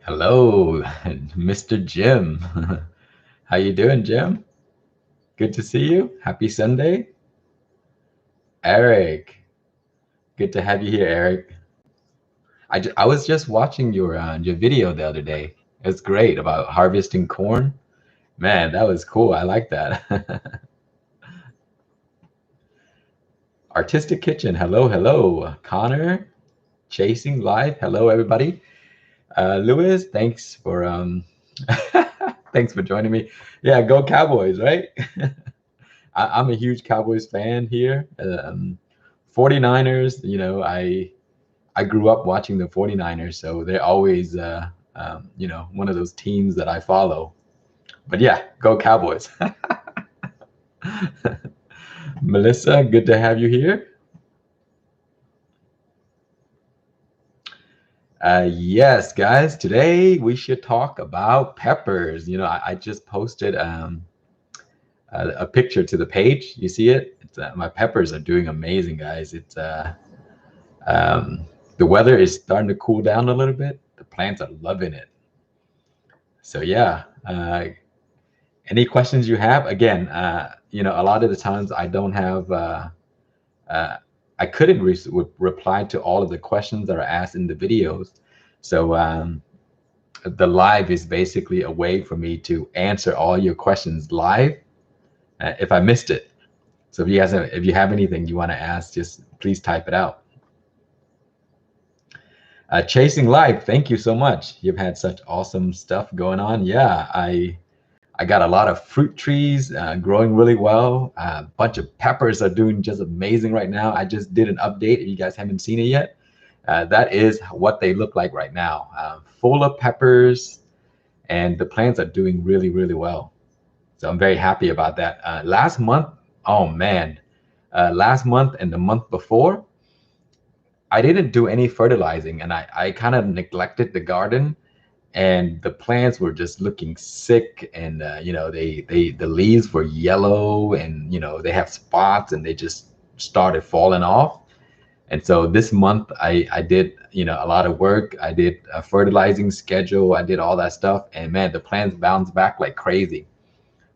Hello, Mr. Jim. How you doing, Jim? Good to see you. Happy Sunday. Eric, good to have you here, Eric. I was just watching your video the other day. It was great about harvesting corn. Man, that was cool. I like that. Artistic Kitchen. Hello, hello. Connor, Chasing Life. Hello, everybody. Lewis, thanks for thanks for joining me. Yeah, go Cowboys, right? I'm a huge Cowboys fan here. 49ers, I grew up watching the 49ers, so they're always one of those teams that I follow. But yeah, go Cowboys. Melissa, good to have you here. Yes, guys, today we should talk about peppers. I just posted a picture to the page. You see it? My peppers are doing amazing, guys. Um, the weather is starting to cool down a little bit. The plants are loving it. So yeah, any questions you have? Again, a lot of the times I don't have, uh, I couldn't reply to all of the questions that are asked in the videos. So the live is basically a way for me to answer all your questions live if I missed it. So if you have anything you want to ask, just please type it out. Chasing Life, thank you so much. You've had such awesome stuff going on. Yeah, I got a lot of fruit trees growing really well. A bunch of peppers are doing just amazing right now. I just did an update. If you guys haven't seen it yet, that is what they look like right now. Full of peppers, and the plants are doing really, really well. So I'm very happy about that. Last month, oh man, last month and the month before, I didn't do any fertilizing, and I kind of neglected the garden, and the plants were just looking sick, and the leaves were yellow, and they have spots, and they just started falling off. And so this month I did a lot of work. I did a fertilizing schedule. I did all that stuff, and man, the plants bounced back like crazy.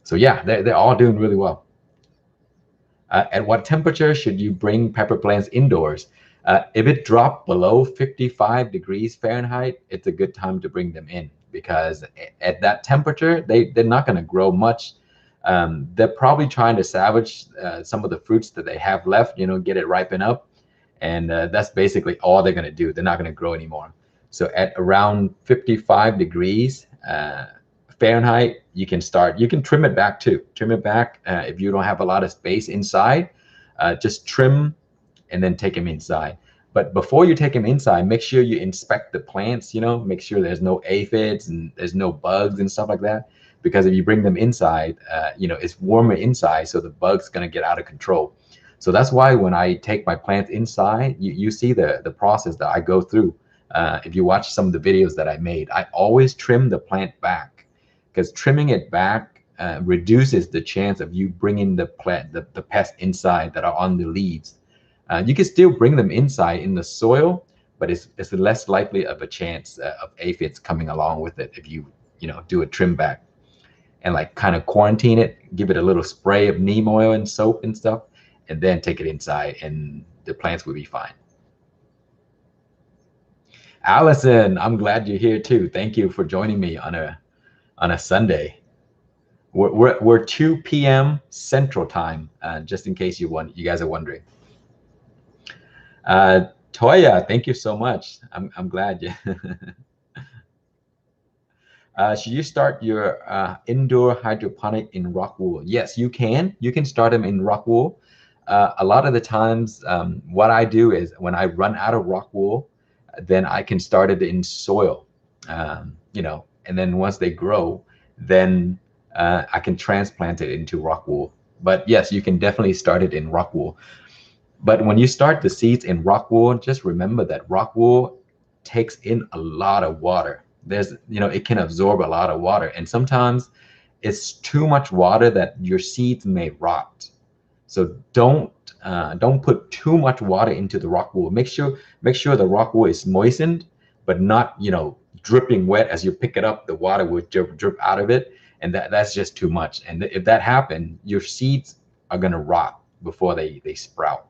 So yeah, they're all doing really well. At what temperature should you bring pepper plants indoors? If it dropped below 55 degrees Fahrenheit, it's a good time to bring them in, because at that temperature, they're not going to grow much. They're probably trying to salvage some of the fruits that they have left, get it ripen up. And that's basically all they're going to do. They're not going to grow anymore. So at around 55 degrees Fahrenheit, you can trim it back too. Trim it back if you don't have a lot of space inside. Just trim and then take them inside. But before you take them inside, make sure you inspect the plants, make sure there's no aphids and there's no bugs and stuff like that. Because if you bring them inside, it's warmer inside, so the bug's going to get out of control. So that's why when I take my plants inside, you see the process that I go through. If you watch some of the videos that I made, I always trim the plant back, because trimming it back reduces the chance of you bringing the pests inside that are on the leaves. You can still bring them inside in the soil, but it's less likely of a chance of aphids coming along with it if you do a trim back and like kind of quarantine it, give it a little spray of neem oil and soap and stuff, and then take it inside, and the plants will be fine. Allison, I'm glad you're here too. Thank you for joining me on a Sunday. We're 2 p.m. Central Time, just in case you guys are wondering. Toya, thank you so much. I'm glad you. Should you start your indoor hydroponic in rock wool? Yes, you can. You can start them in rock wool. A lot of the times, what I do is when I run out of rock wool, then I can start it in soil, and then once they grow, then I can transplant it into rock wool. But yes, you can definitely start it in rock wool. But when you start the seeds in rock wool, just remember that rock wool takes in a lot of water. It can absorb a lot of water, and sometimes it's too much water that your seeds may rot. So don't put too much water into the rock wool. Make sure the rock wool is moistened, but not dripping wet. As you pick it up, the water would drip out of it, and that's just too much. And if that happened, your seeds are going to rot before they sprout.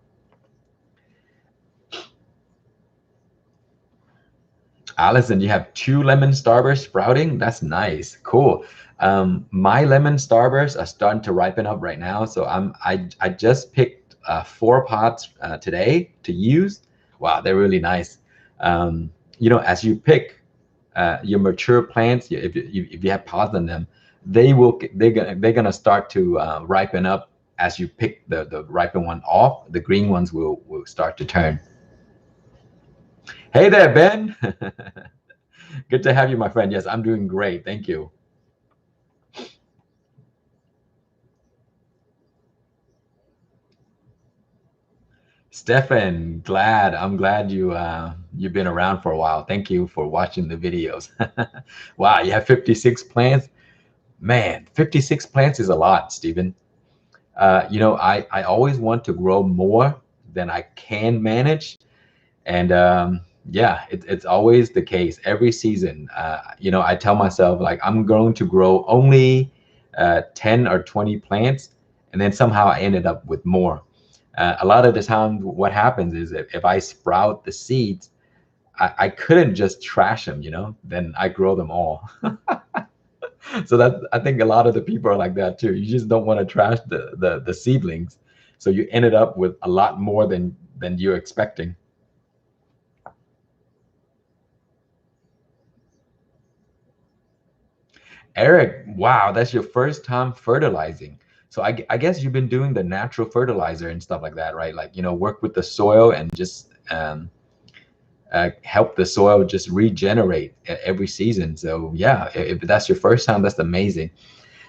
Allison, you have 2 lemon starburst sprouting. That's nice. Cool. My lemon starburst are starting to ripen up right now. So I just picked 4 pots today to use. Wow, they're really nice. As you pick your mature plants, if you have pods on them, they're gonna start to ripen up as you pick the ripened one off. The green ones will start to turn. Hey there, Ben. Good to have you, my friend. Yes, I'm doing great. Thank you. Stefan, I'm glad you've been around for a while. Thank you for watching the videos. Wow, you have 56 plants. Man, 56 plants is a lot, Stephen. I always want to grow more than I can manage. And yeah, it's always the case every season. I tell myself, like, I'm going to grow only 10 or 20 plants, and then somehow I ended up with more. A lot of the time, what happens is if I sprout the seeds, I couldn't just trash them, then I grow them all. So I think a lot of the people are like that too. You just don't want to trash the seedlings, so you ended up with a lot more than you're expecting. Eric, wow, that's your first time fertilizing. So I guess you've been doing the natural fertilizer and stuff like that, right? Like, work with the soil and just help the soil just regenerate every season. So yeah, if that's your first time, that's amazing.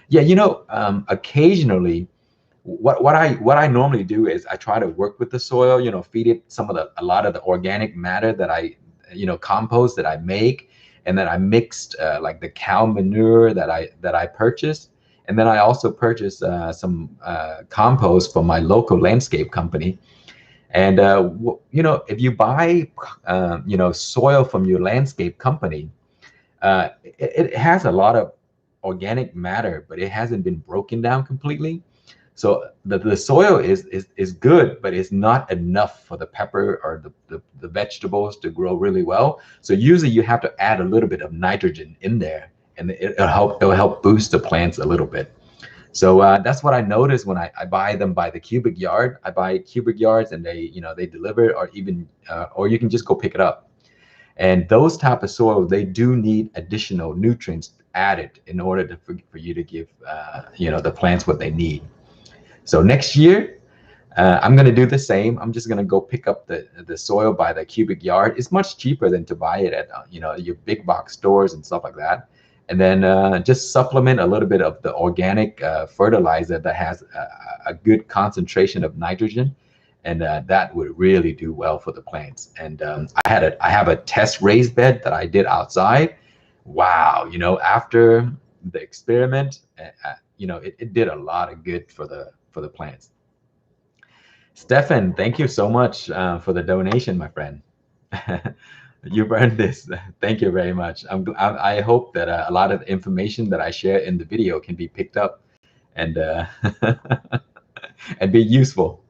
Yeah, occasionally, what I normally do is I try to work with the soil, feed it a lot of the organic matter that compost that I make, and then I mixed like the cow manure that I purchased, and then I also purchased some compost from my local landscape company. And if you buy soil from your landscape company, it has a lot of organic matter, but it hasn't been broken down completely. So the soil is good, but it's not enough for the pepper or the vegetables to grow really well. So usually you have to add a little bit of nitrogen in there, and it'll help boost the plants a little bit. So that's what I noticed when I buy them by the cubic yard. I buy cubic yards, and they deliver, or even or you can just go pick it up. And those type of soil, they do need additional nutrients added in order for you to give the plants what they need. So next year, I'm going to do the same. I'm just going to go pick up the soil by the cubic yard. It's much cheaper than to buy it at your big box stores and stuff like that. And then just supplement a little bit of the organic fertilizer that has a good concentration of nitrogen, and that would really do well for the plants. And I have a test raised bed that I did outside. Wow, after the experiment, it did a lot of good for the plants. Stefan, thank you so much for the donation, my friend. You've earned this. Thank you very much. I hope that a lot of the information that I share in the video can be picked up and and be useful.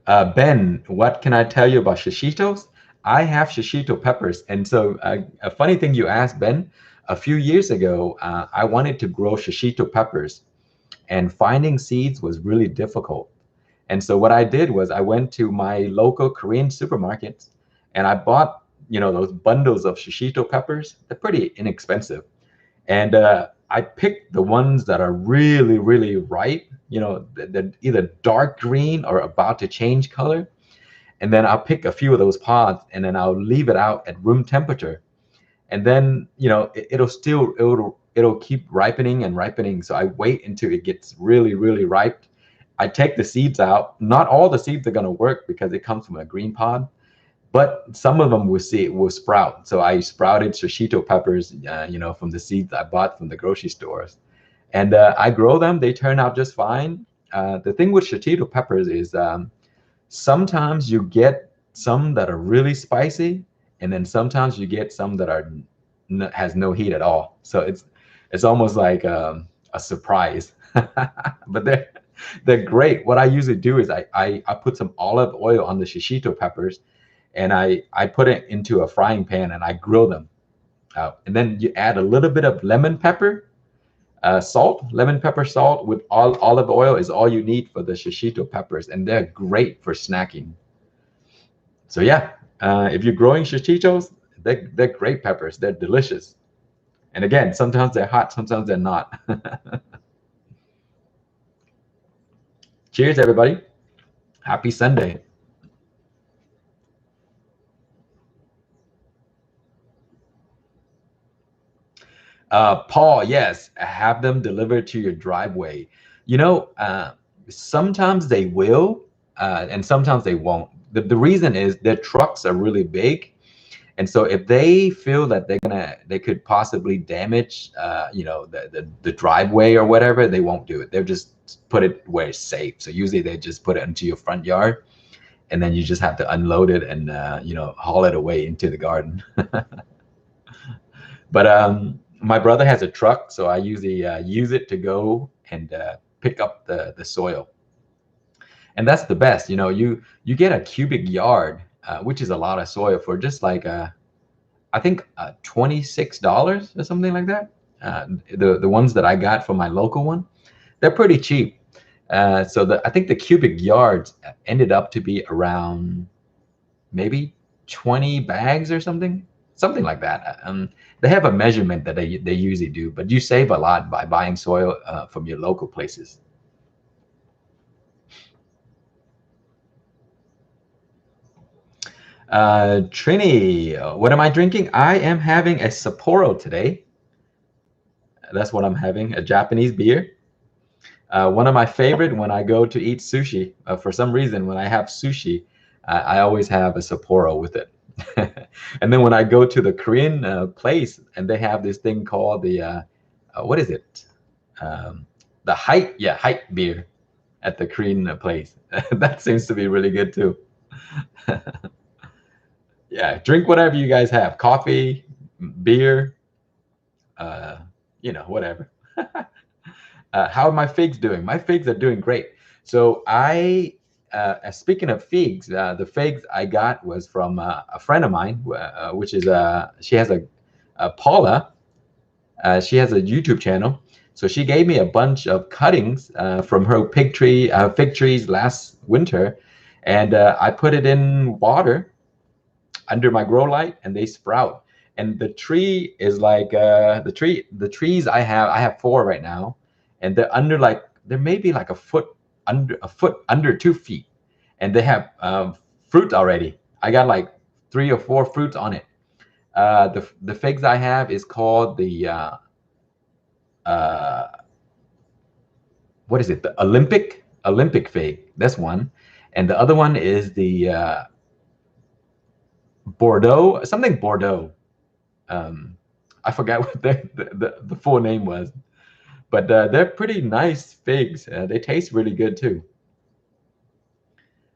Ben, what can I tell you about shishitos? I have shishito peppers. And so a funny thing you asked, Ben, a few years ago, I wanted to grow shishito peppers, and finding seeds was really difficult. And so what I did was I went to my local Korean supermarkets, and I bought, those bundles of shishito peppers. They're pretty inexpensive. And I picked the ones that are really, really ripe, they're either dark green or about to change color. And then I'll pick a few of those pods, and then I'll leave it out at room temperature. And then, it'll keep ripening and ripening. So I wait until it gets really, really ripe. I take the seeds out. Not all the seeds are going to work because it comes from a green pod, but some of them will sprout. So I sprouted shishito peppers, from the seeds I bought from the grocery stores, and I grow them. They turn out just fine. The thing with shishito peppers is Sometimes you get some that are really spicy, and then sometimes you get some that are has no heat at all. So it's almost like a surprise. But they're great. What I usually do is I put some olive oil on the shishito peppers, and I put it into a frying pan and I grill them. And then you add a little bit of lemon pepper, salt, lemon pepper salt with olive oil is all you need for the shishito peppers, and they're great for snacking. So yeah, if you're growing shishitos, they're great peppers. They're delicious. And again, sometimes they're hot, sometimes they're not. Cheers, everybody. Happy Sunday. Paul, yes, have them delivered to your driveway. You know, sometimes they will, and sometimes they won't. The reason is their trucks are really big, and so if they feel that they could possibly damage, the driveway or whatever, they won't do it. They'll just put it where it's safe. So usually they just put it into your front yard, and then you just have to unload it and haul it away into the garden. But my brother has a truck, so I usually use it to go and pick up the soil. And that's the best. You get a cubic yard, which is a lot of soil for just like I think $26 or something like that. The ones that I got from my local one, they're pretty cheap. So I think the cubic yards ended up to be around maybe 20 bags or something like that. They have a measurement that they usually do, but you save a lot by buying soil from your local places. Trini, what am I drinking? I am having a Sapporo today. That's what I'm having, a Japanese beer. One of my favorite when I go to eat sushi. For some reason, when I have sushi, I always have a Sapporo with it. And then when I go to the Korean place and they have this thing called the what is it? The height beer at the Korean place. That seems to be really good too. Yeah, drink whatever you guys have, coffee, beer, whatever. How are my figs doing? My figs are doing great. So speaking of figs, the figs I got was from a friend of mine, which is she has a Paula. She has a YouTube channel. So she gave me a bunch of cuttings from her fig trees last winter, and I put it in water under my grow light, and they sprout. And the tree is like the trees I have four right now, and they're maybe like a foot under 2 feet, and they have fruit already. I got like 3 or 4 fruits on it. The figs I have is called the uh, what is it? The Olympic fig. That's one, and the other one is the Bordeaux, something Bordeaux. Um, I forgot what the full name was, but they're pretty nice figs. They taste really good too.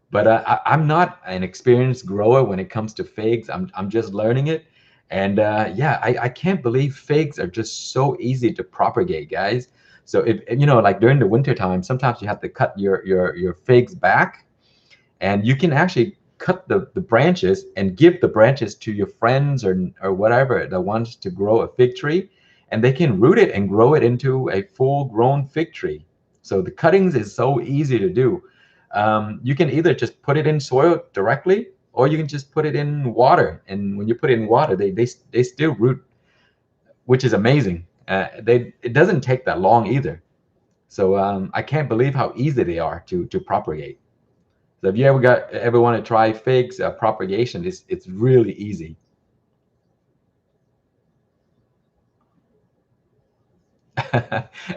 But I'm not an experienced grower when it comes to figs. I'm just learning it, and yeah, I can't believe figs are just so easy to propagate, guys. So if like during the winter time, sometimes you have to cut your figs back, and you can actually cut the branches and give the branches to your friends or whatever that wants to grow a fig tree, and they can root it and grow it into a full grown fig tree. So the cuttings is so easy to do. You can either just put it in soil directly, or you can just put it in water, and when you put it in water, they still root, which is amazing. It doesn't take that long either. So I can't believe how easy they are to propagate. So if you ever want to try figs propagation, it's really easy.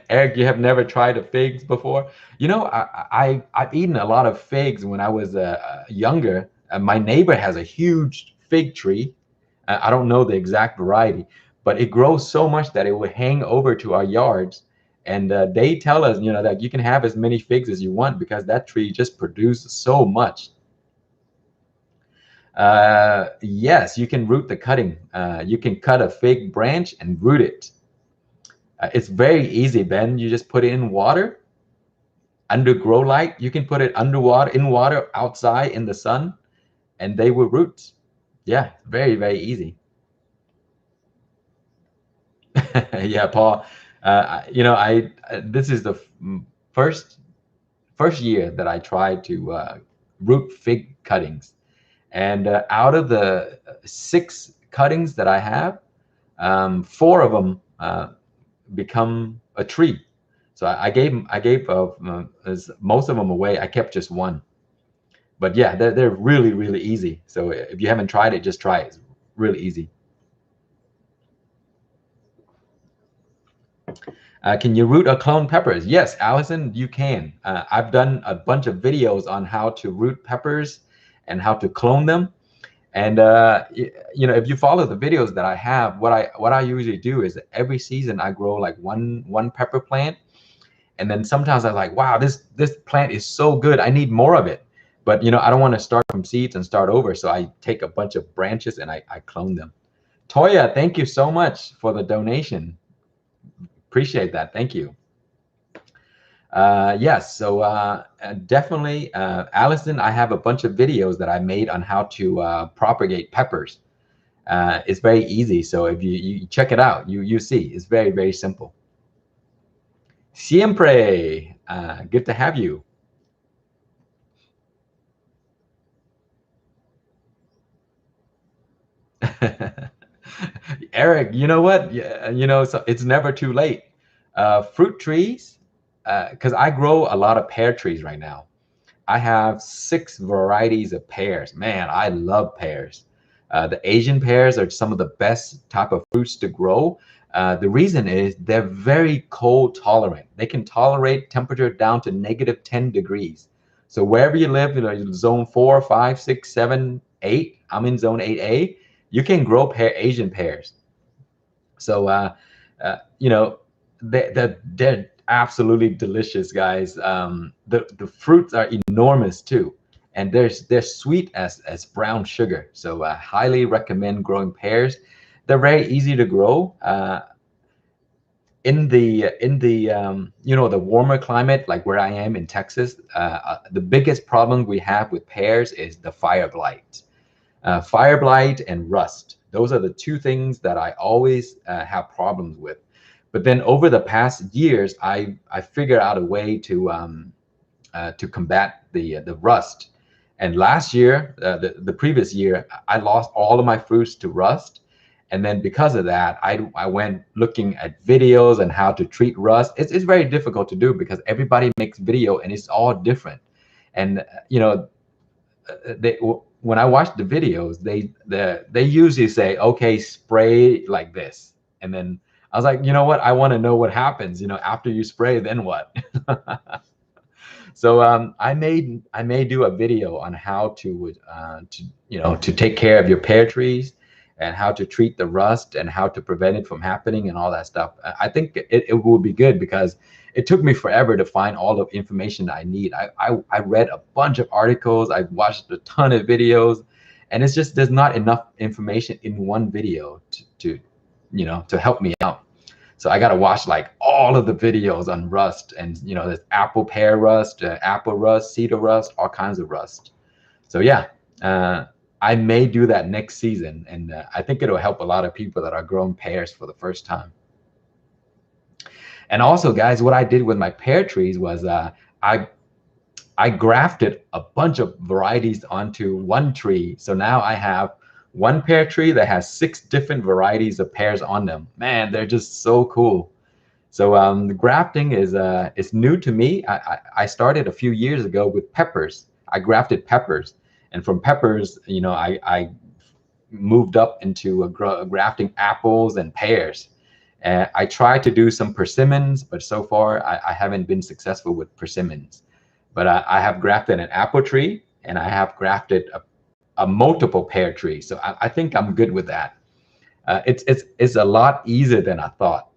Eric, you have never tried a figs before? I've eaten a lot of figs when I was younger. My neighbor has a huge fig tree. I don't know the exact variety, but it grows so much that it will hang over to our yards. And they tell us, that you can have as many figs as you want because that tree just produces so much. Yes, you can root the cutting. You can cut a fig branch and root it. It's very easy, Ben. You just put it in water under grow light. You can put it underwater, in water, outside in the sun, and they will root. Yeah, very, very easy. Yeah, Paul. This is the first first year that I tried to root fig cuttings, and out of the 6 cuttings that I have, 4 of them become a tree. So I gave most of them away. I kept just one. But yeah, they're really, really easy. So if you haven't tried it, just try it. It's really easy. Can you root or clone peppers? Yes, Allison, you can. I've done a bunch of videos on how to root peppers and how to clone them. And if you follow the videos that I have, what I usually do is every season I grow like one pepper plant, and then sometimes I'm like, wow, this plant is so good, I need more of it. But I don't want to start from seeds and start over, so I take a bunch of branches and I clone them. Toya, thank you so much for the donation. Appreciate that. Thank you. Yes, so definitely, Allison, I have a bunch of videos that I made on how to propagate peppers. It's very easy. So if you check it out, you see it's very, very simple. Siempre, good to have you. Eric, you know what? Yeah, so it's never too late. Fruit trees, because I grow a lot of pear trees right now. I have 6 varieties of pears. Man, I love pears. The Asian pears are some of the best type of fruits to grow. The reason is they're very cold tolerant. They can tolerate temperature down to -10 degrees. So wherever you live, zone 4, 5, 6, 7, 8. I'm in zone 8A. You can grow Asian pears. So you know, they're absolutely delicious, guys. The fruits are enormous too, and they're sweet as brown sugar. So I highly recommend growing pears. They're very easy to grow. In the the warmer climate, like where I am in Texas, the biggest problem we have with pears is the fire blight and rust. Those are the 2 things that I always have problems with. But then over the past years, I figured out a way to combat the rust. And last year, the previous year, I lost all of my fruits to rust. And then because of that, I went looking at videos on how to treat rust. It's very difficult to do because everybody makes video and it's all different. And when I watch the videos, they usually say, okay, spray like this. And then I was like, you know what? I want to know what happens, after you spray, then what? So I may do a video on how to take care of your pear trees and how to treat the rust and how to prevent it from happening and all that stuff. I think it will be good because it took me forever to find all the information that I need. I read a bunch of articles, I've watched a ton of videos, and it's just there's not enough information in one video to help me out. So I got to watch like all of the videos on rust, and there's apple pear rust, apple rust, cedar rust, all kinds of rust. So yeah, I may do that next season, and I think it'll help a lot of people that are growing pears for the first time. And also, guys, what I did with my pear trees was I grafted a bunch of varieties onto one tree. So now I have one pear tree that has 6 different varieties of pears on them. Man, they're just so cool. So the grafting is new to me. I started a few years ago with peppers. I grafted peppers, and from peppers, I moved up into grafting apples and pears. I tried to do some persimmons, but so far I haven't been successful with persimmons. But I have grafted an apple tree, and I have grafted a multiple pear tree. So I think I'm good with that. It's a lot easier than I thought.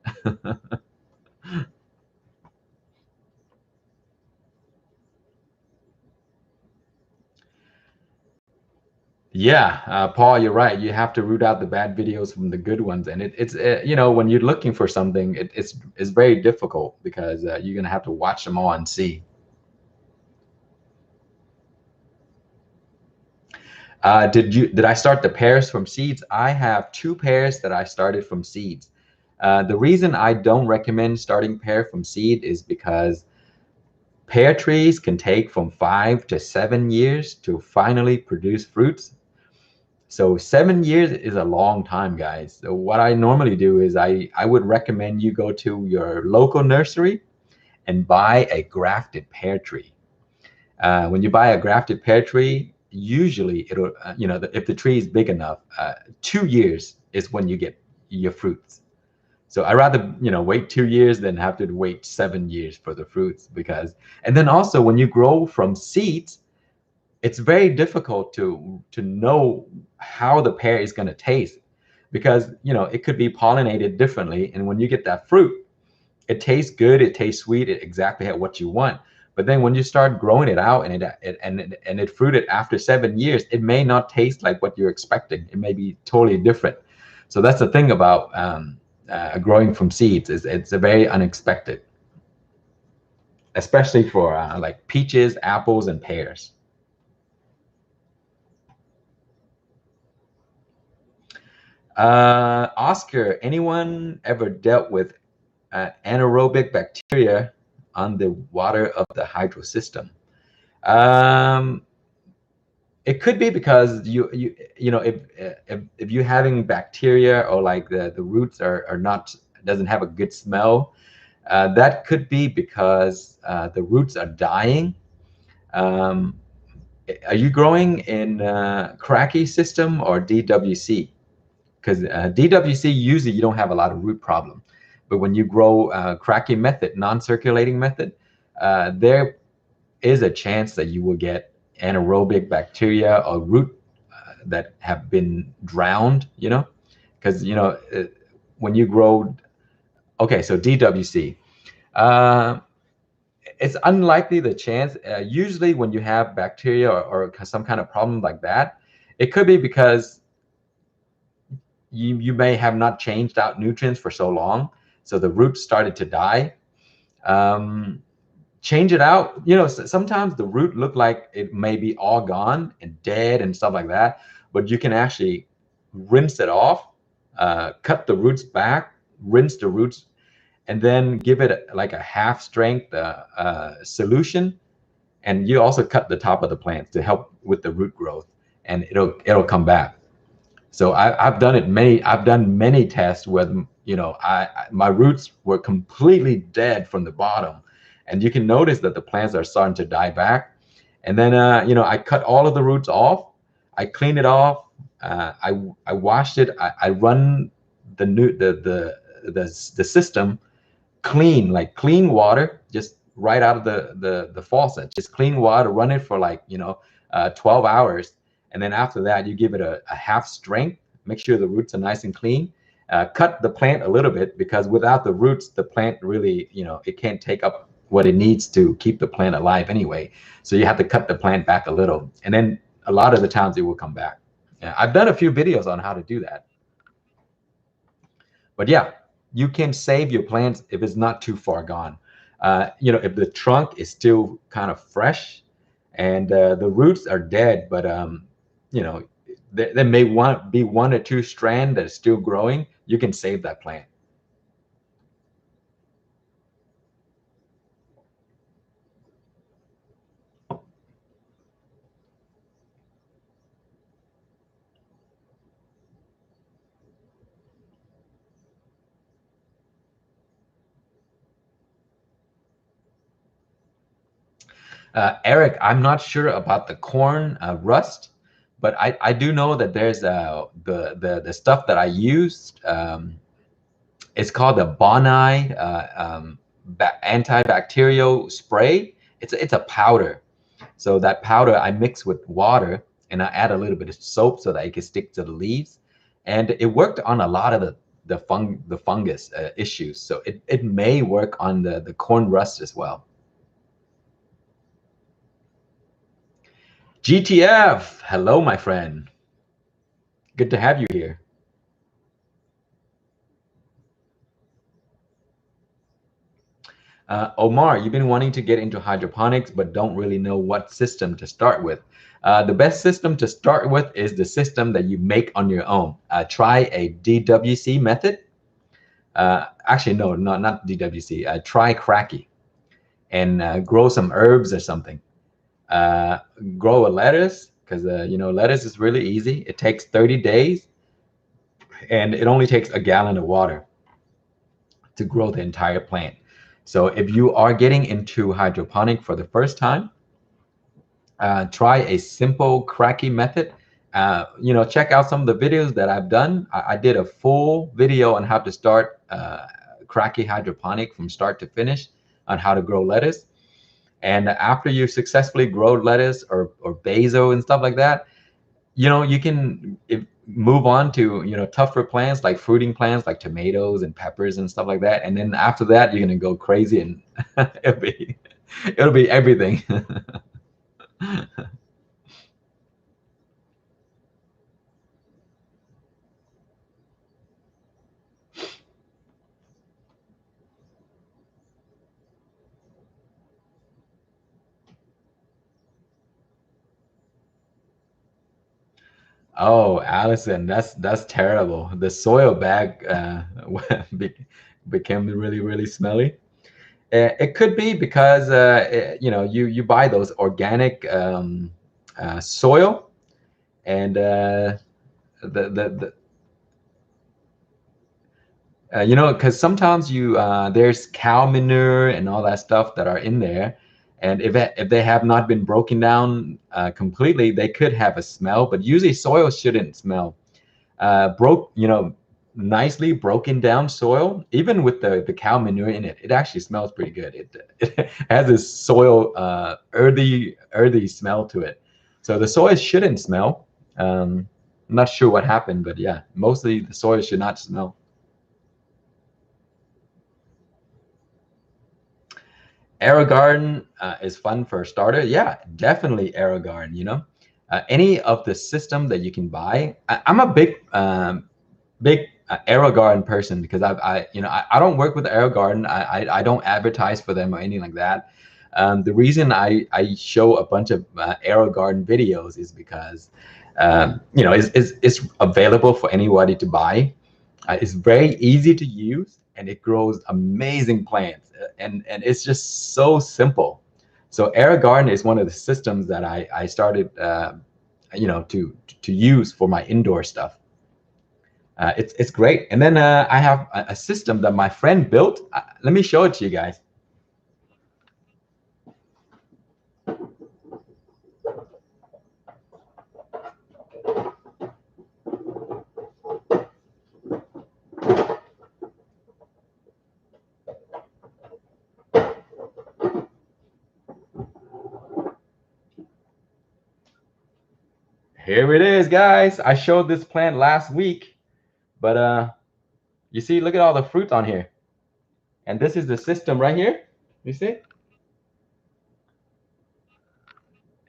Yeah, Paul, you're right. You have to root out the bad videos from the good ones, and it's you know, when you're looking for something, it's very difficult because you're gonna have to watch them all and see. Did I start the pears from seeds? I have two pears that I started from seeds. The reason I don't recommend starting pear from seed is because pear trees can take from 5 to 7 years to finally produce fruits. So 7 years is a long time, guys. So what I normally do is I would recommend you go to your local nursery and buy a grafted pear tree. When you buy a grafted pear tree, usually it'll, you know, if the tree is big enough, 2 years is when you get your fruits. So I rather, you know, wait 2 years than have to wait 7 years for the fruits because, and then also when you grow from seeds, it's very difficult to know how the pear is going to taste because, you know, it could be pollinated differently. And when you get that fruit, it tastes good, it tastes sweet, it exactly at what you want. But then when you start growing it out and it fruited after 7 years, it may not taste like what you're expecting. It may be totally different. So that's the thing about growing from seeds is it's a very unexpected, especially for like peaches, apples, and pears. Oscar, anyone ever dealt with anaerobic bacteria on the water of the hydro system? Um, it could be because you know if you're having bacteria or like the roots are not doesn't have a good smell, that could be because the roots are dying. Um, are you growing in cracky system or DWC? Because DWC usually you don't have a lot of root problem, but when you grow cracky method, non-circulating method, there is a chance that you will get anaerobic bacteria or root that have been drowned, you know, because, you know, when you grow, okay, so DWC, uh, it's unlikely the chance, usually when you have bacteria or some kind of problem like that, it could be because you may have not changed out nutrients for so long, so the roots started to die. Um, Change it out. You know, sometimes the root look like it may be all gone and dead and stuff like that, but you can actually rinse it off, cut the roots back, rinse the roots, and then give it like a half strength solution. And you also cut the top of the plant to help with the root growth, and it'll come back. So I've done it many. I've done many tests where, you know, my roots were completely dead from the bottom, and you can notice that the plants are starting to die back. And then you know, I cut all of the roots off. I cleaned it off. I washed it. I run the new the system clean, like clean water, just right out of the faucet. Just clean water, run it for like, you know, 12 hours. And then after that, you give it a half strength, make sure the roots are nice and clean. Cut the plant a little bit because without the roots, the plant really, you know, it can't take up what it needs to keep the plant alive anyway. So you have to cut the plant back a little. And then a lot of the times it will come back. Yeah, I've done a few videos on how to do that. But yeah, you can save your plants if it's not too far gone. You know, if the trunk is still kind of fresh and the roots are dead, but you know, there may be one or two strand that is still growing, you can save that plant. Eric, I'm not sure about the corn rust, but I do know that there's the stuff that I used. It's called the Bonai antibacterial spray. It's a powder. So that powder I mix with water and I add a little bit of soap so that it can stick to the leaves. And it worked on a lot of the fungus issues. So it may work on the corn rust as well. GTF, hello, my friend. Good to have you here. Omar, you've been wanting to get into hydroponics, but don't really know what system to start with. The best system to start with is the system that you make on your own. Try a DWC method. Actually, no, not DWC. Try Cracky and grow some herbs or something. Uh, Grow a lettuce because lettuce is really easy. It takes 30 days and it only takes a gallon of water to grow the entire plant. So if you are getting into hydroponic for the first time, try a simple cracky method. Check out some of the videos that I've done. I did a full video on how to start cracky hydroponic from start to finish on how to grow lettuce. And after you successfully grow lettuce or basil and stuff like that, you can move on to tougher plants like fruiting plants like tomatoes and peppers and stuff like that. And then after that, you're gonna go crazy and it'll be everything. Oh, Allison, that's terrible. The soil bag be, became really, really smelly. It could be because you buy those organic soil, and the because sometimes there's cow manure and all that stuff that are in there, and if they have not been broken down completely, they could have a smell. But usually, soil shouldn't smell. Nicely broken down soil, even with the cow manure in it, it actually smells pretty good. It has this soil earthy smell to it. So the soil shouldn't smell. I'm not sure what happened, but yeah, mostly the soil should not smell. Aerogarden is fun for a starter. Yeah, definitely Aerogarden. Any of the system that you can buy. I'm a big Aerogarden person because I don't work with Aerogarden. I don't advertise for them or anything like that. The reason I show a bunch of Aerogarden videos is because it's available for anybody to buy. It's very easy to use and it grows amazing plants, and it's just so simple. So Aerogarden is one of the systems that I started to use for my indoor stuff. It's great. And then I have a system that my friend built. Let me show it to you guys. Here it is, guys. I showed this plant last week, but you see, look at all the fruit on here. And this is the system right here. You see?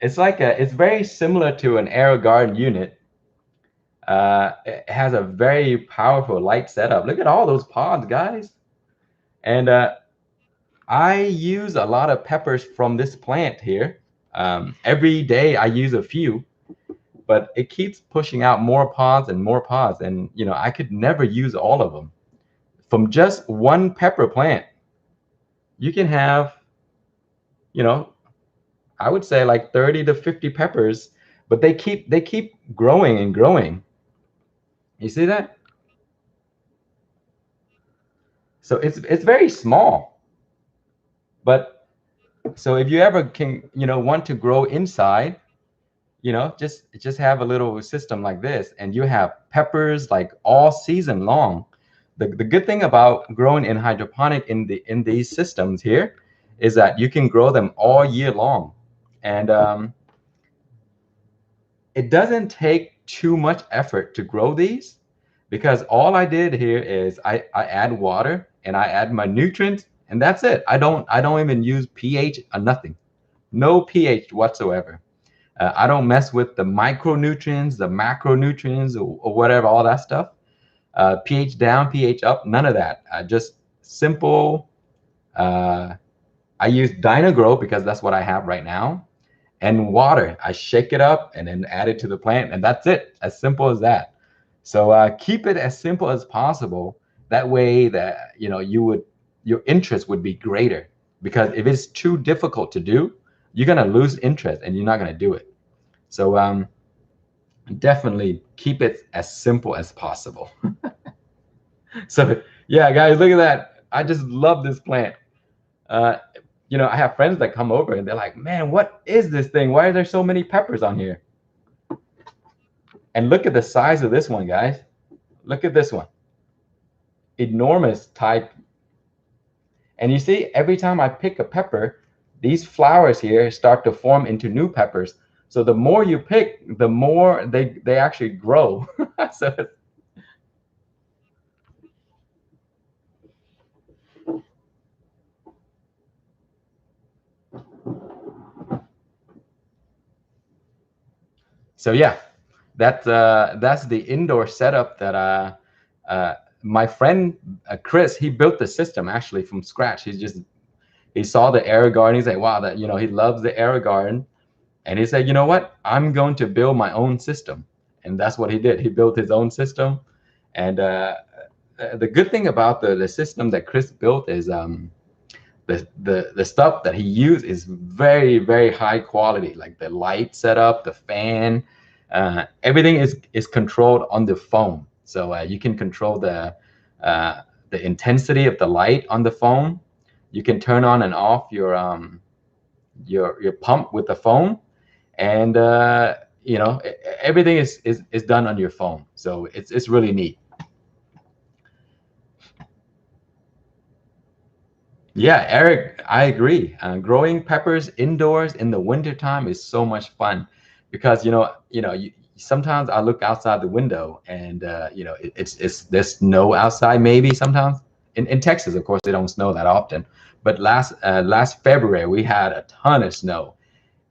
It's very similar to an Aerogarden unit. It has a very powerful light setup. Look at all those pods, guys. And I use a lot of peppers from this plant here. Every day I use a few, but it keeps pushing out more pods and more pods. And, I could never use all of them. From just one pepper plant, you can have, you know, I would say like 30 to 50 peppers, but they keep growing and growing. You see that? So it's very small. But so if you ever can, want to grow inside, just have a little system like this, and you have peppers like all season long. The good thing about growing in hydroponic in these systems here is that you can grow them all year long, and it doesn't take too much effort to grow these because all I did here is I add water and I add my nutrients, and that's it. I don't even use pH or nothing. No pH whatsoever. I don't mess with the micronutrients, the macronutrients, or whatever, all that stuff. pH down, pH up, none of that. Just simple. I use Dynagrow because that's what I have right now, and water. I shake it up and then add it to the plant, and that's it. As simple as that. So keep it as simple as possible. That way, that your interest would be greater. Because if it's too difficult to do, you're gonna lose interest and you're not gonna do it. So definitely keep it as simple as possible. So yeah, guys, look at that. I just love this plant. Uh, I have friends that come over and they're like, man, what is this thing? Why are there so many peppers on here? And look at the size of this one, guys. Look at this one. Enormous type. And you see, every time I pick a pepper, these flowers here start to form into new peppers. So the more you pick, the more they actually grow. So yeah, that's the indoor setup that my friend Chris, he built the system actually from scratch. He saw the Aerogarden. He's like, wow, that he loves the Aerogarden, and he said, you know what, I'm going to build my own system, and that's what he did. He built his own system, and the good thing about the system that Chris built is the stuff that he used is very, very high quality. Like the light setup, the fan, everything is controlled on the phone. So you can control the intensity of the light on the phone. You can turn on and off your pump with the phone, and everything is done on your phone. So it's really neat. Yeah, Eric, I agree. Growing peppers indoors in the wintertime is so much fun because sometimes I look outside the window and it's there's snow outside maybe sometimes. In Texas, of course, they don't snow that often. But last February we had a ton of snow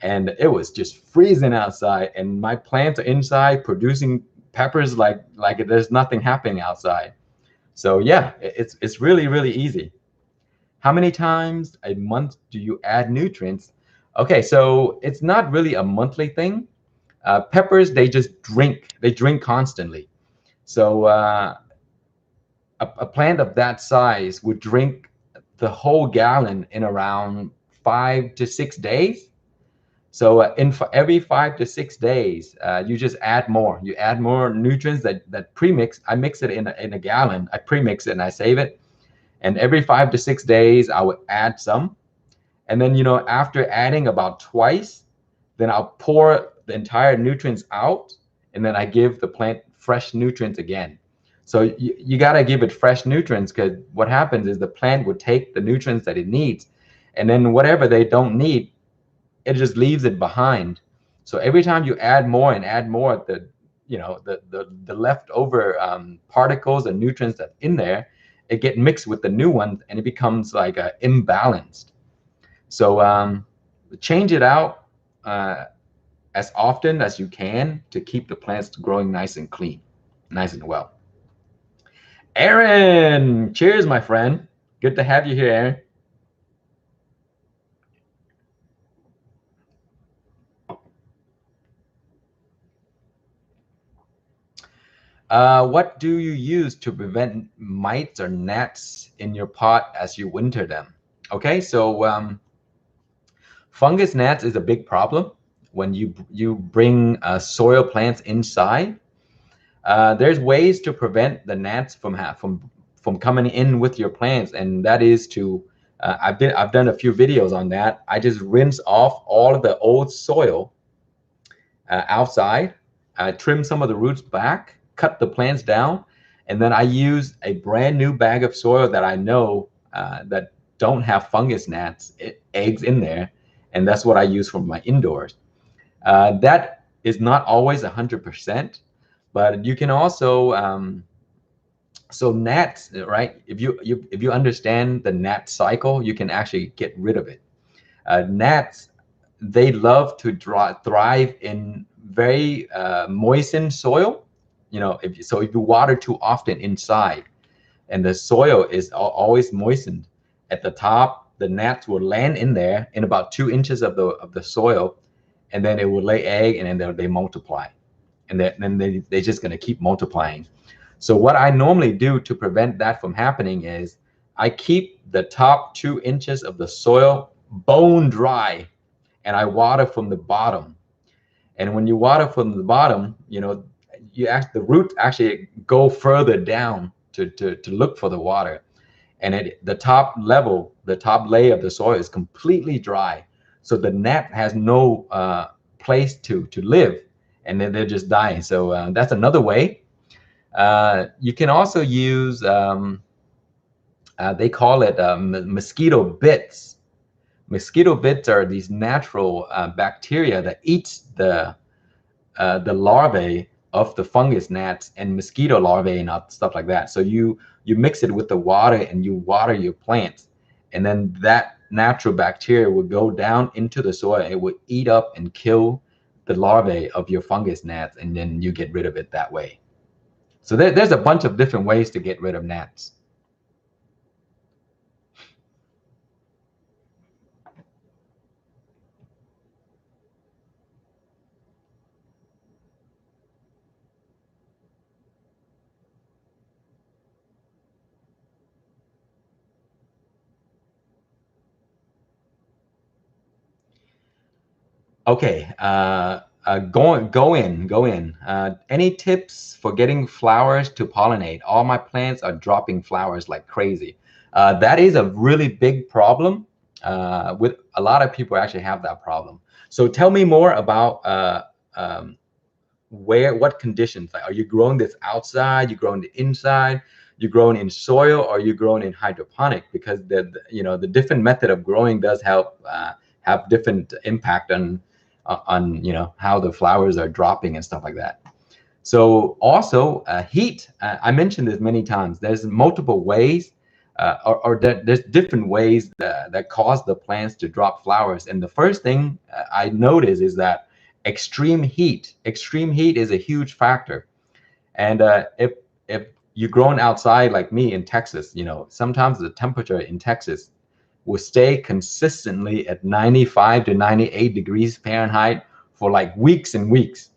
and it was just freezing outside, and my plants are inside producing peppers like there's nothing happening outside. So yeah, it's really, really easy. How many times a month do you add nutrients? Okay, so it's not really a monthly thing. Peppers, they drink constantly. So a plant of that size would drink the whole gallon in around 5 to 6 days. So every 5 to 6 days, you just add more. You add more nutrients that premix. I mix it in a gallon. I premix it and I save it. And every 5 to 6 days, I would add some. And then, after adding about twice, then I'll pour the entire nutrients out. And then I give the plant fresh nutrients again. So you got to give it fresh nutrients, because what happens is the plant would take the nutrients that it needs. And then whatever they don't need, it just leaves it behind. So every time you add more and add more, the leftover particles and nutrients that's in there, it get mixed with the new ones and it becomes like imbalanced. So change it out as often as you can to keep the plants growing nice and clean, nice and well. Aaron, cheers, my friend. Good to have you here, Aaron. What do you use to prevent mites or gnats in your pot as you winter them? Okay, so fungus gnats is a big problem when you bring soil plants inside. There's ways to prevent the gnats from coming in with your plants, and that is to I've done a few videos on that. I just rinse off all of the old soil outside, trim some of the roots back, cut the plants down, and then I use a brand new bag of soil that I know that don't have fungus gnats eggs in there, and that's what I use for my indoors. That is not always 100%, but you can also so gnats, right? If you understand the gnat cycle, you can actually get rid of it. Gnats they love to thrive in very moistened soil. If you water too often inside, and the soil is always moistened at the top, the gnats will land in there in about 2 inches of the soil, and then it will lay egg, and then they multiply, and then they're just going to keep multiplying. So what I normally do to prevent that from happening is I keep the top 2 inches of the soil bone dry, and I water from the bottom. And when you water from the bottom, the roots actually go further down to look for the water. And the top layer of the soil is completely dry. So the gnat has no place to live, and then they're just dying. So that's another way. You can also use, they call it mosquito bits. Mosquito bits are these natural bacteria that eats the larvae of the fungus gnats and mosquito larvae and stuff like that. So you mix it with the water and you water your plants, and then that natural bacteria will go down into the soil. It will eat up and kill the larvae of your fungus gnats, and then you get rid of it that way. So there's a bunch of different ways to get rid of gnats. Okay, go in. Any tips for getting flowers to pollinate? All my plants are dropping flowers like crazy. That is a really big problem. With a lot of people actually have that problem. So tell me more about what conditions. Like, are you growing this outside? You growing it inside? You growing in soil, or you growing in hydroponic? Because the different method of growing does help have different impact on how the flowers are dropping and stuff like that. So also heat. I mentioned this many times. There's multiple ways, or there's different ways that cause the plants to drop flowers. And the first thing I notice is that extreme heat is a huge factor. And if you're growing outside like me in Texas, sometimes the temperature in Texas will stay consistently at 95 to 98 degrees Fahrenheit for like weeks and weeks.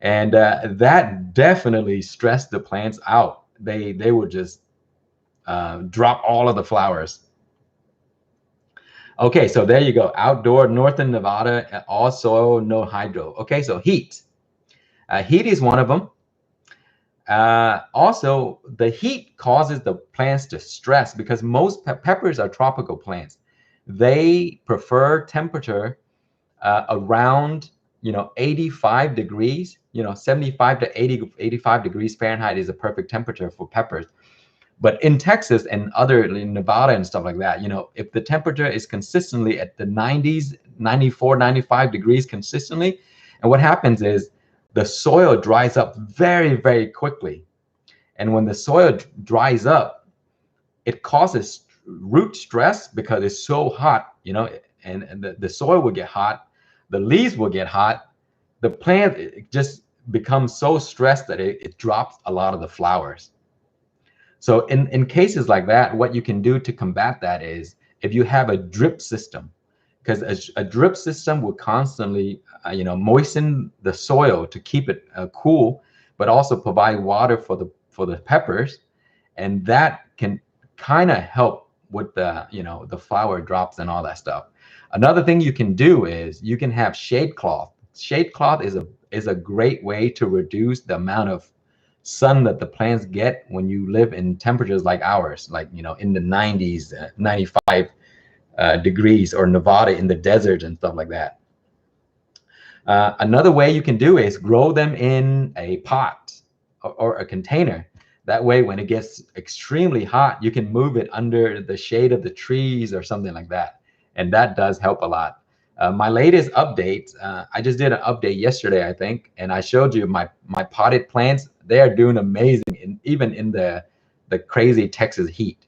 And that definitely stressed the plants out. They will just drop all of the flowers. Okay, so there you go. Outdoor, northern Nevada, all soil, no hydro. Okay, so heat. Heat is one of them. Also, the heat causes the plants to stress, because most peppers are tropical plants. They prefer temperature around 85 degrees. 75 to 85 degrees Fahrenheit is a perfect temperature for peppers. But in Texas and in Nevada and stuff like that, if the temperature is consistently at the 90s, 94, 95 degrees consistently, and what happens is the soil dries up very, very quickly. And when the soil dries up, it causes root stress because it's so hot, and the soil will get hot, the leaves will get hot, the plant just becomes so stressed that it drops a lot of the flowers. So in cases like that, what you can do to combat that is if you have a drip system, because a drip system will constantly moisten the soil to keep it cool, but also provide water for the peppers, and that can kind of help with the flower drops and all that stuff. Another thing you can do is you can have shade cloth. Shade cloth is a great way to reduce the amount of sun that the plants get when you live in temperatures like ours, like in the 90s, 95 degrees, or Nevada in the desert and stuff like that. Another way you can do is grow them in a pot or a container. That way, when it gets extremely hot, you can move it under the shade of the trees or something like that. And that does help a lot. My latest update, I just did an update yesterday, I think, and I showed you my potted plants. They are doing amazing, even in the crazy Texas heat.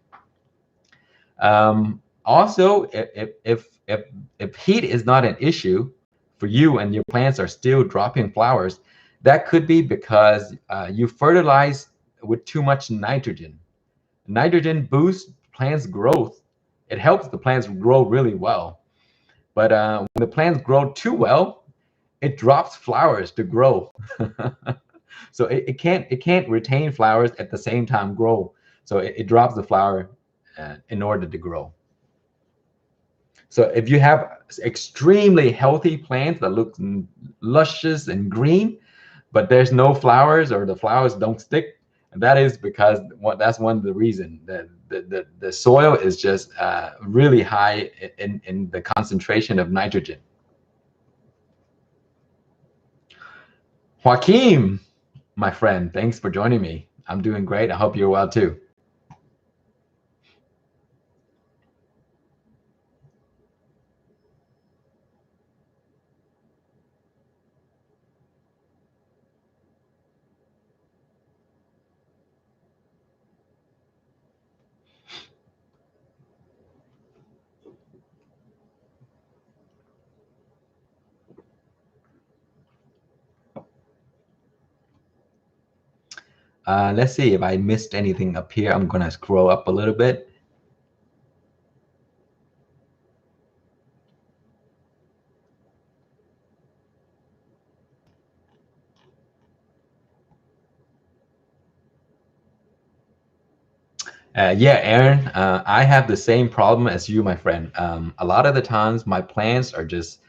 Also, if heat is not an issue for you and your plants are still dropping flowers, that could be because you fertilize with too much nitrogen. Nitrogen boosts plants' growth. It helps the plants grow really well. But when the plants grow too well, it drops flowers to grow. So it can't retain flowers at the same time grow. So it drops the flower in order to grow. So if you have extremely healthy plants that look luscious and green, but there's no flowers or the flowers don't stick, that is because that's one of the reasons that the soil is just really high in the concentration of nitrogen. Joaquim, my friend, thanks for joining me. I'm doing great. I hope you're well too. Let's see if I missed anything up here. I'm going to scroll up a little bit. Yeah, Aaron, I have the same problem as you, my friend. A lot of the times my plants are just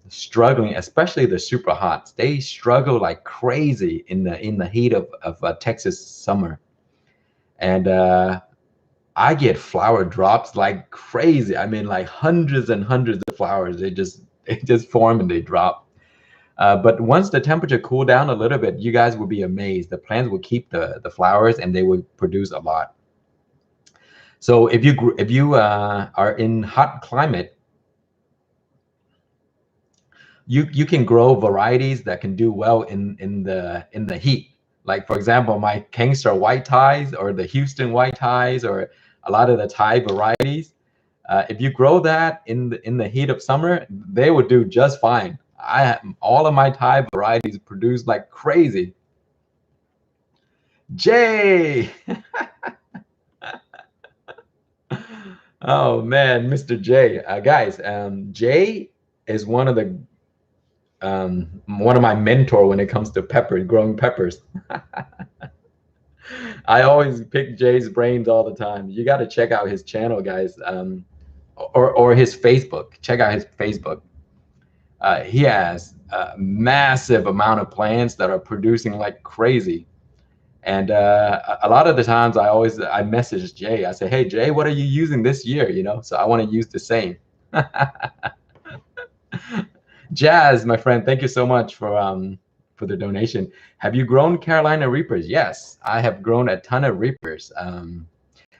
struggling, especially the super hots. They struggle like crazy in the heat of Texas summer. And I get flower drops like crazy. I mean, like hundreds and hundreds of flowers. They just form and they drop. But once the temperature cool down a little bit, you guys will be amazed. The plants will keep the flowers and they will produce a lot. So if you are in hot climate, you can grow varieties that can do well in the heat. Like for example, my Gangster white ties or the Houston white ties or a lot of the Thai varieties. If you grow that in the heat of summer, they would do just fine. All of my Thai varieties produce like crazy. Jay, oh man, Mr. J, guys, Jay is one of my mentor when it comes to growing peppers. I always pick Jay's brains all the time. You got to check out his channel, guys, or his Facebook. Check out his Facebook. He has a massive amount of plants that are producing like crazy. And a lot of the times I message Jay. I say, hey, Jay, what are you using this year? So I want to use the same. Jazz, my friend, thank you so much for the donation. Have you grown Carolina Reapers? Yes, I have grown a ton of Reapers.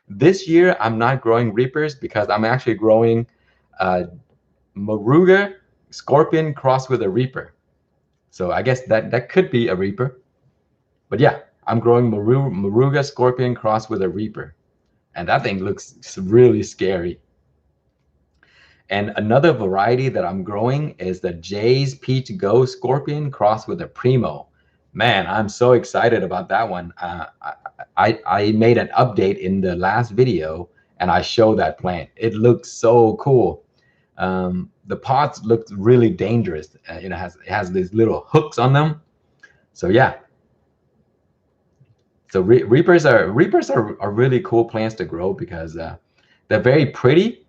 This year, I'm not growing Reapers because I'm actually growing Moruga Scorpion crossed with a Reaper. So I guess that could be a Reaper. But yeah, I'm growing Moruga Scorpion crossed with a Reaper. And that thing looks really scary. And another variety that I'm growing is the Jay's Peach Go Scorpion crossed with a Primo. Man, I'm so excited about that one. I made an update in the last video and I showed that plant. It looks so cool. The pots look really dangerous. It has these little hooks on them. So yeah. So Reapers are really cool plants to grow because they're very pretty,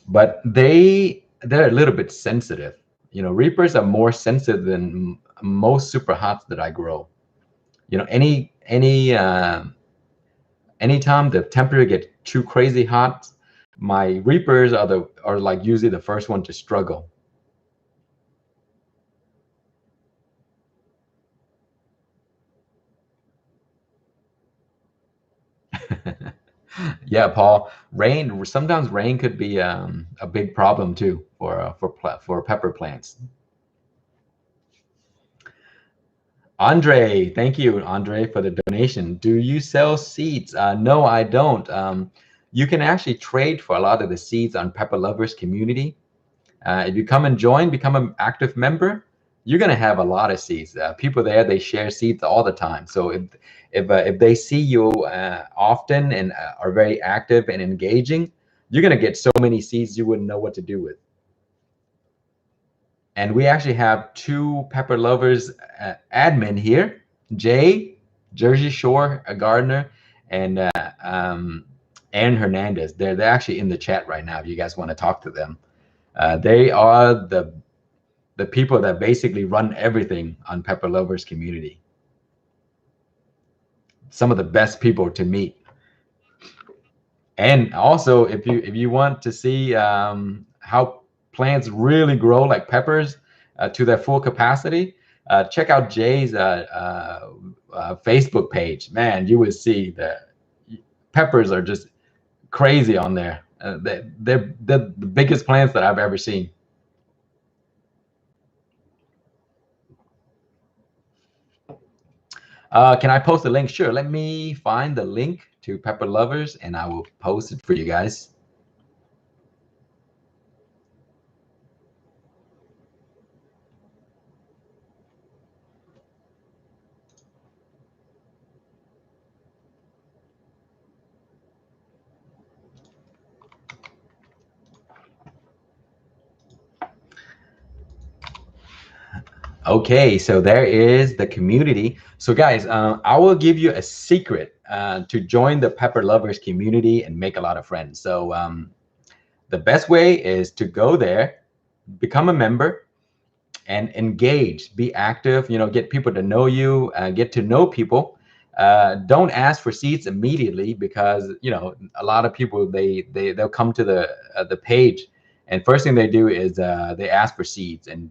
but they're a little bit sensitive. Reapers are more sensitive than most super hots that I grow. Anytime the temperature gets too crazy hot, my Reapers are like usually the first one to struggle. Yeah, Paul. Sometimes rain could be a big problem too for pepper plants. Andre, thank you, Andre, for the donation. Do you sell seeds? No, I don't. You can actually trade for a lot of the seeds on Pepper Lovers community. If you come and join, become an active member, you're gonna have a lot of seeds. People there, they share seeds all the time. So if they see you often and are very active and engaging, you're gonna get so many seeds you wouldn't know what to do with. And we actually have two Pepper Lovers admin here, Jay, Jersey Shore, a gardener, and Aaron Hernandez. They're actually in the chat right now if you guys want to talk to them. They are the people that basically run everything on Pepper Lovers community. Some of the best people to meet. And also, if you want to see how plants really grow like peppers to their full capacity, check out Jay's Facebook page. Man, you will see that peppers are just crazy on there. They're the biggest plants that I've ever seen. Can I post a link? Sure. Let me find the link to Pepper Lovers and I will post it for you guys. Okay, so there is the community. So guys, I will give you a secret to join the Pepper Lovers community and make a lot of friends. So the best way is to go there, become a member, and engage, be active, get people to know you, get to know people. Don't ask for seats immediately because a lot of people they'll come to the page and first thing they do is they ask for seeds, and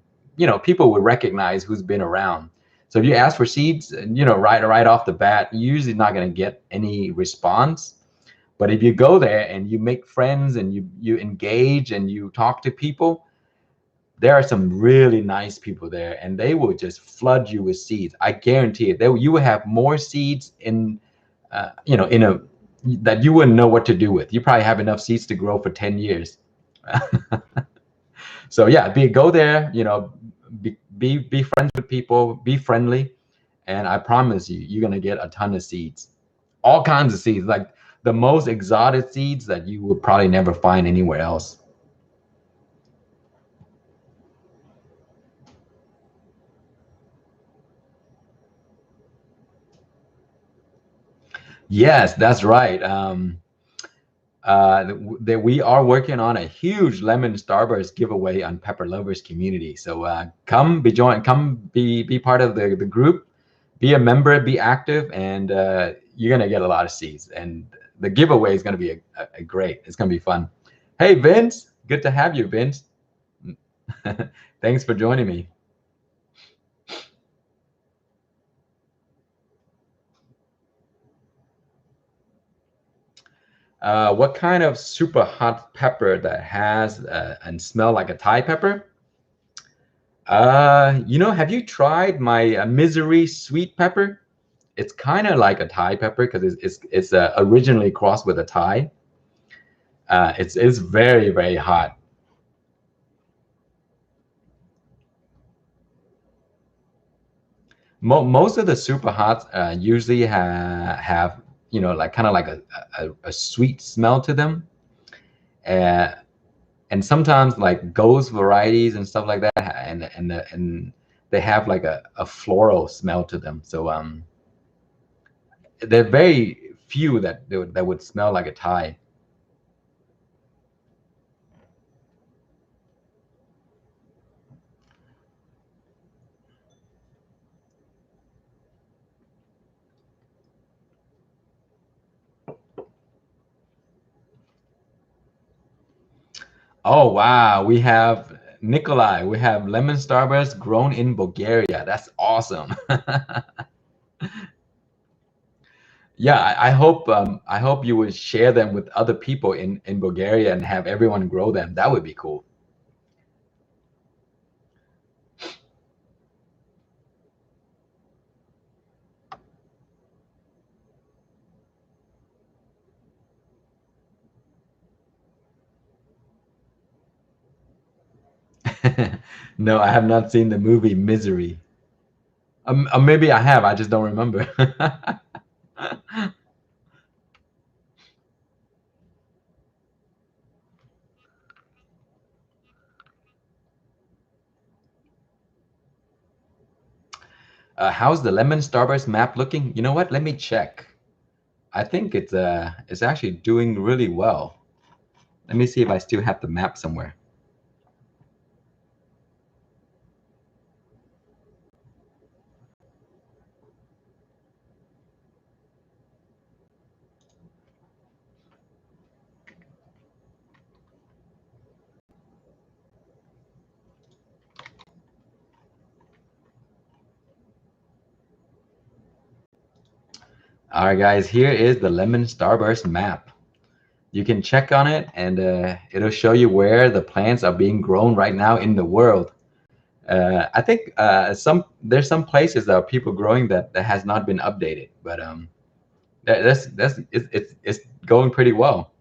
people will recognize who's been around. So if you ask for seeds, right off the bat, you're usually not going to get any response. But if you go there and you make friends and you engage and you talk to people, there are some really nice people there and they will just flood you with seeds. I guarantee it. You will have more seeds in that you wouldn't know what to do with. You probably have enough seeds to grow for 10 years. So yeah, go there, be friends with people, be friendly, and I promise you, you're gonna get a ton of seeds, all kinds of seeds, like the most exotic seeds that you would probably never find anywhere else. Yes, that's right. That we are working on a huge lemon starburst giveaway on Pepper Lovers community. So come be part of the group, be a member, be active, and you're gonna get a lot of seeds. And the giveaway is gonna be a great. It's gonna be fun. Hey Vince, good to have you, Vince. Thanks for joining me. What kind of super hot pepper that has and smell like a Thai pepper? Have you tried my misery sweet pepper? It's kind of like a Thai pepper because it's originally crossed with a Thai. It's very, very hot. Most of the super hots usually have like kind of like a sweet smell to them. Uh, and sometimes like ghost varieties and stuff like that, and they have like a floral smell to them. So there are very few that would smell like a Thai. Oh wow, we have Nikolai. We have lemon starburst grown in Bulgaria. That's awesome. Yeah, I hope you would share them with other people in Bulgaria and have everyone grow them. That would be cool. No, I have not seen the movie Misery. Maybe I have. I just don't remember. How's the lemon starburst map looking? You know what? Let me check. I think it's actually doing really well. Let me see if I still have the map somewhere. All right, guys, here is the lemon starburst map. You can check on it, and it'll show you where the plants are being grown right now in the world. I think there's some places that are people growing that has not been updated, but it's going pretty well.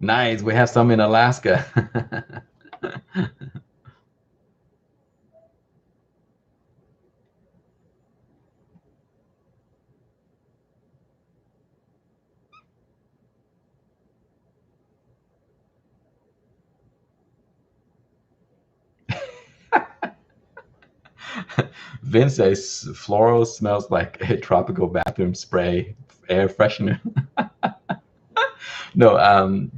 Nice. We have some in Alaska. Vince says floral smells like a tropical bathroom spray air freshener. No,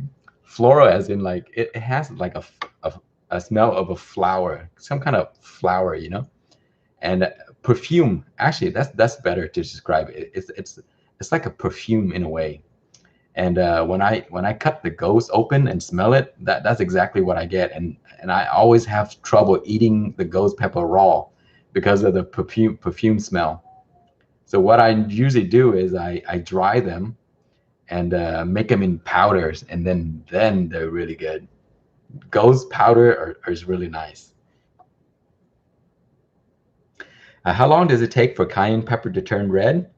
floral as in like it has like a smell of a flower, some kind of flower, you know? And perfume, actually, that's better to describe it. It's like a perfume in a way. And when I cut the ghost open and smell it, that's exactly what I get. And I always have trouble eating the ghost pepper raw because of the perfume smell. So what I usually do is I dry them and make them in powders, and then they're really good. Ghost powder is really nice. How long does it take for cayenne pepper to turn red?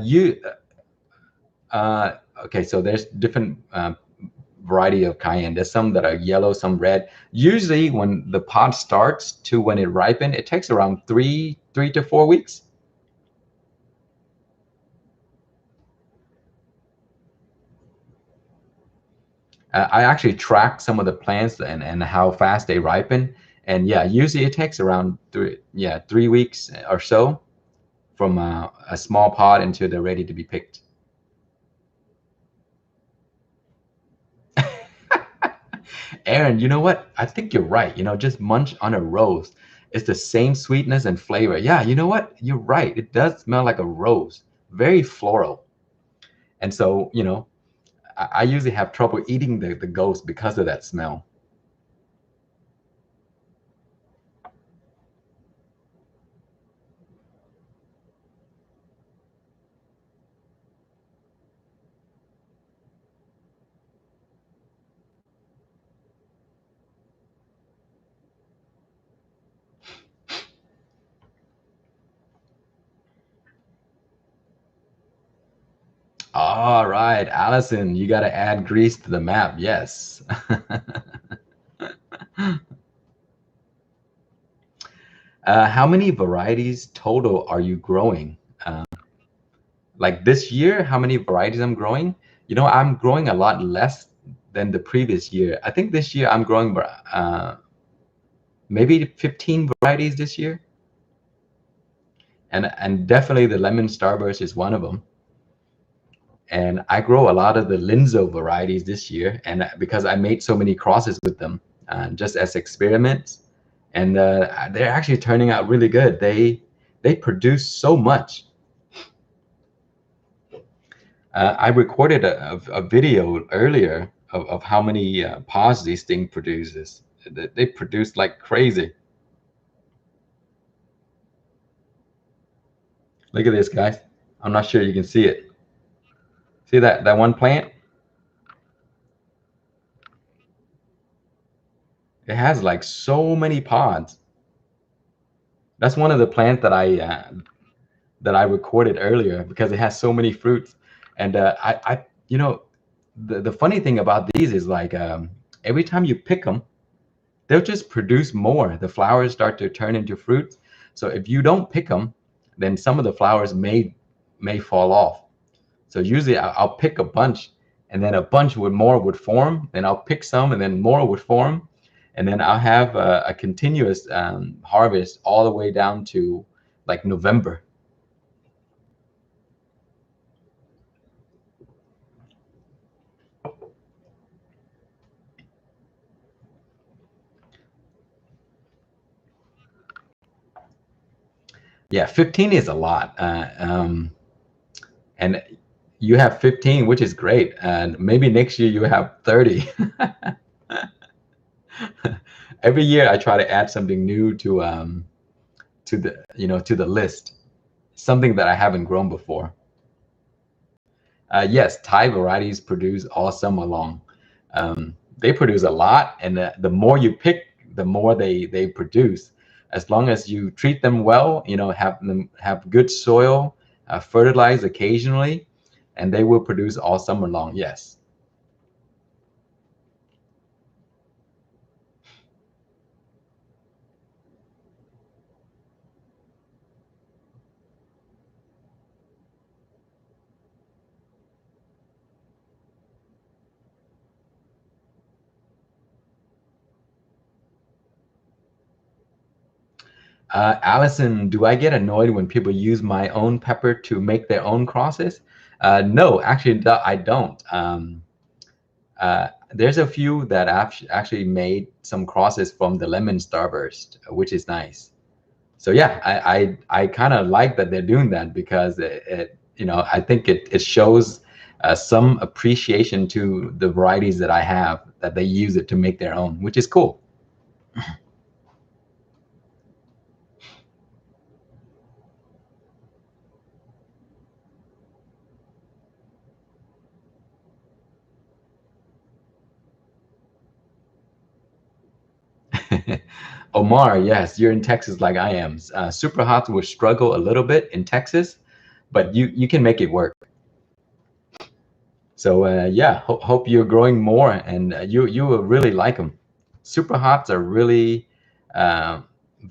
You okay? So there's different variety of cayenne. There's some that are yellow, some red. Usually, when the pod starts to when it ripens, it takes around three to 4 weeks. I actually track some of the plants and how fast they ripen. And yeah, usually it takes around 3 weeks or so from a small pod until they're ready to be picked. Aaron, you know what? I think you're right. Just munch on a rose. It's the same sweetness and flavor. Yeah, you know what? You're right. It does smell like a rose, very floral. And so, I usually have trouble eating the ghost because of that smell. All right, Allison, you got to add grease to the map. Yes. How many varieties total are you growing? Like this year, how many varieties I'm growing? I'm growing a lot less than the previous year. I think this year I'm growing maybe 15 varieties this year. And definitely the lemon starburst is one of them. And I grow a lot of the linzo varieties this year, and because I made so many crosses with them, just as experiments, and they're actually turning out really good. They produce so much. I recorded a video earlier of how many pods these things produces. They produce like crazy. Look at this, guys. I'm not sure you can see it. See that one plant? It has like so many pods. That's one of the plants that I recorded earlier because it has so many fruits. And I you know, the funny thing about these is like every time you pick them, they'll just produce more. The flowers start to turn into fruit. So if you don't pick them, then some of the flowers may fall off. So usually I'll pick a bunch, and then a bunch would more would form. Then I'll pick some, and then more would form, and then I'll have a continuous harvest all the way down to like November. Yeah, 15 is a lot, and you have 15, which is great. And maybe next year you have 30. Every year I try to add something new to the to the list, something that I haven't grown before. Yes, Thai varieties produce all summer long. They produce a lot, and the more you pick, the more they produce. As long as you treat them well, have them have good soil, fertilize occasionally, and they will produce all summer long. Yes. Allison, do I get annoyed when people use my own pepper to make their own crosses? No, actually, I don't. There's a few that actually made some crosses from the lemon starburst, which is nice. So yeah, I kind of like that they're doing that because I think it shows some appreciation to the varieties that I have, that they use it to make their own, which is cool. Omar, yes, you're in Texas like I am. Super hot will struggle a little bit in Texas, but you can make it work. So yeah, hope you're growing more, and you will really like them. Super hots are really uh,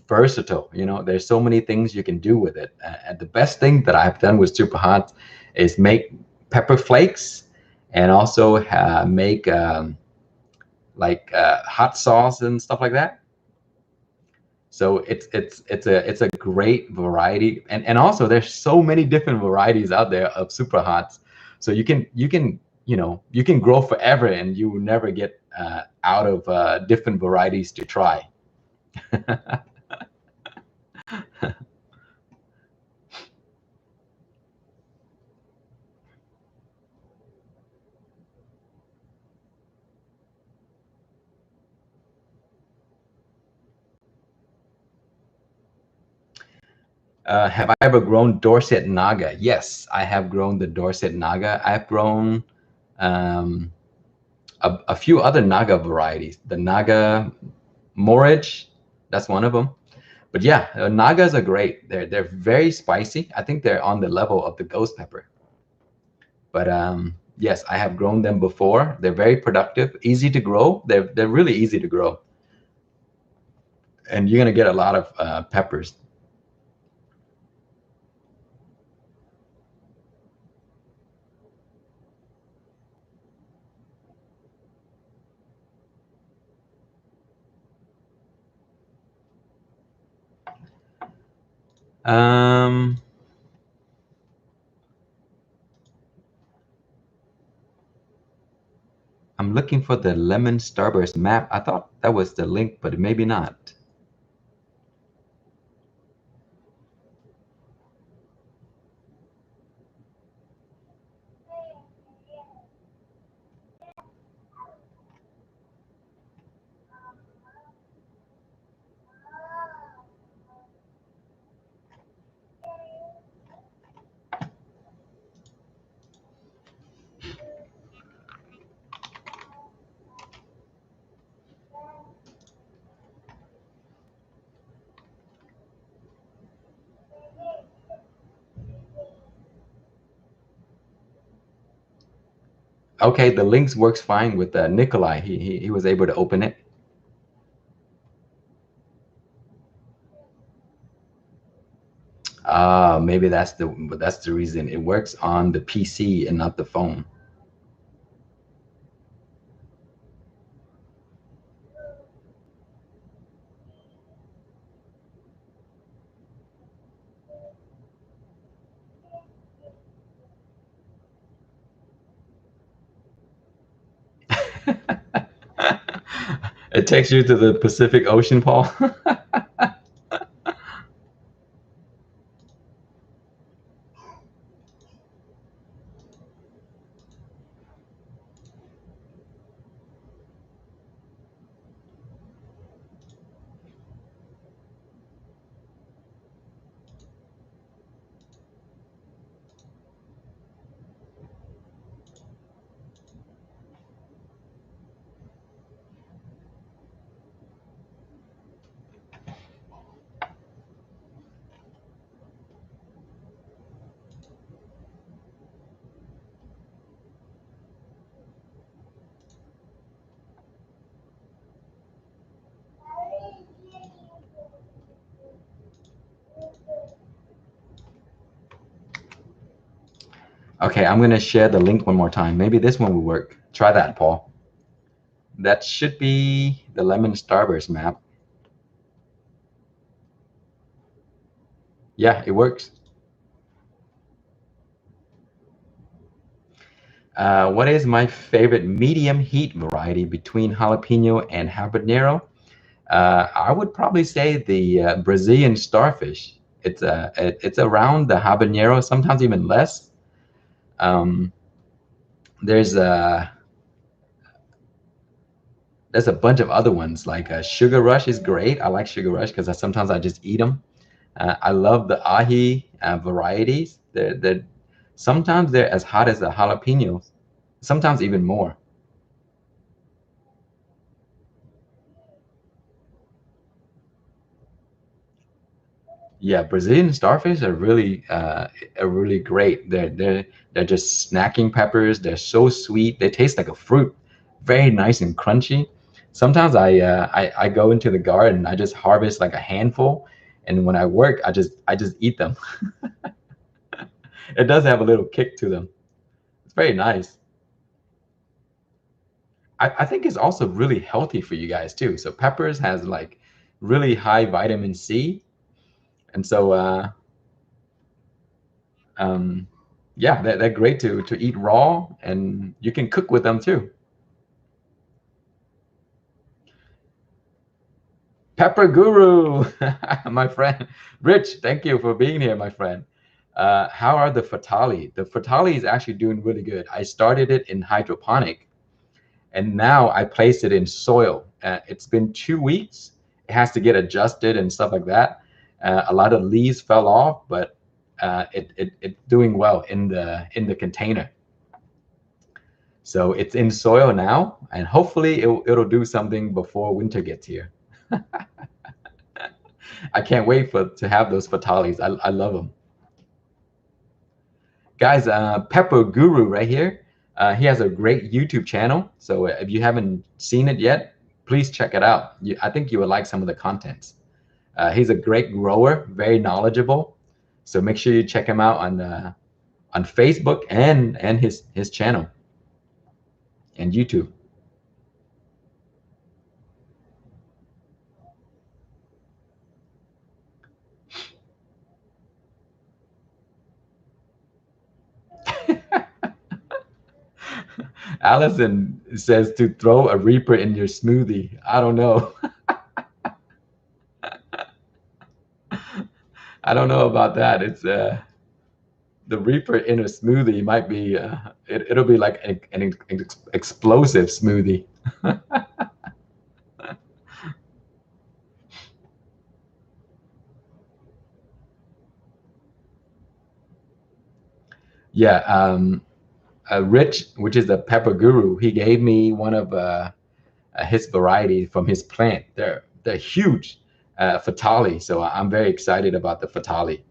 versatile. There's so many things you can do with it. And the best thing that I've done with super hot is make pepper flakes, and also make like hot sauce and stuff like that. So it's a great variety, and also there's so many different varieties out there of super hots. So you can grow forever, and you will never get out of different varieties to try. Have I ever grown Dorset Naga? Yes, I have grown the Dorset Naga. I've grown um, a few other Naga varieties. The Naga Morage, that's one of them. But yeah, Nagas are great. They're very spicy. I think they're on the level of the ghost pepper. But yes, I have grown them before. They're very productive, easy to grow. They're really easy to grow, and you're gonna get a lot of peppers. Um, I'm looking for the lemon starburst map. I thought that was the link, but maybe not. Okay, the links works fine with Nikolai. He was able to open it. Maybe that's the reason it works on the PC and not the phone. It takes you to the Pacific Ocean, Paul. Okay, I'm gonna share the link one more time. Maybe this one will work. Try that, Paul. That should be the lemon starburst map. Yeah, it works. What is my favorite medium heat variety between jalapeno and habanero? I would probably say the Brazilian starfish. It's around the habanero, sometimes even less. Um, there's a there's a bunch of other ones like Sugar Rush is great. I like Sugar Rush because sometimes I just eat them. I love the ahi varieties. Sometimes they're as hot as the jalapenos, sometimes even more. Yeah, Brazilian starfish are really great. They're just snacking peppers. They're so sweet. They taste like a fruit, very nice and crunchy. Sometimes I go into the garden. I just harvest like a handful, and when I work, I just eat them. It does have a little kick to them. It's very nice. I think it's also really healthy for you guys too. So peppers has like really high vitamin C, and so um, yeah, they're great to eat raw, and you can cook with them too. Pepper Guru, my friend, Rich, thank you for being here, my friend. How are the Fatalii? The Fatalii is actually doing really good. I started it in hydroponic, and now I placed it in soil. It's been 2 weeks. It has to get adjusted and stuff like that. A lot of leaves fell off, but it's doing well in the container. So it's in soil now, and hopefully it'll do something before winter gets here. I can't wait to have those Fatalis. I love them. Guys, Pepper Guru right here. He has a great YouTube channel. So if you haven't seen it yet, please check it out. I think you would like some of the contents. He's a great grower, very knowledgeable. So make sure you check him out on Facebook and his channel and YouTube. Allison says to throw a Reaper in your smoothie. I don't know. I don't know about that. It's the Reaper in a smoothie might be it'll be like an explosive smoothie. Yeah, Rich, which is the pepper guru, he gave me one of his variety from his plant. They're huge, Fatalii. So I'm very excited about the Fatalii.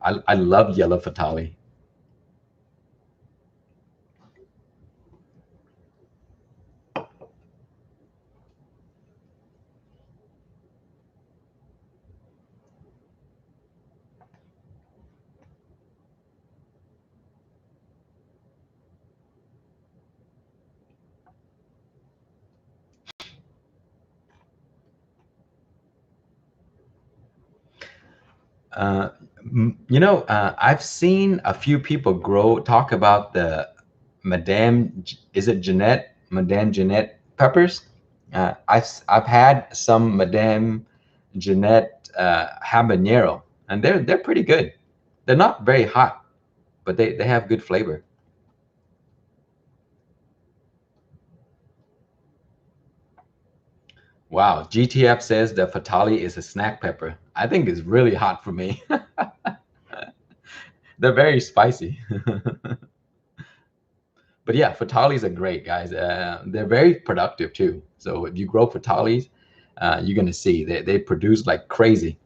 I love yellow Fatalii. Uh, I've seen a few people talk about the is it Madame Jeanette peppers? I've had some Madame Jeanette habanero, and they're pretty good. They're not very hot, but they have good flavor. Wow, GTF says the Fatalii is a snack pepper. I think it's really hot for me. They're very spicy. But yeah, Fatalis are great, guys. They're very productive too. So if you grow Fatalis, you're gonna see they produce like crazy.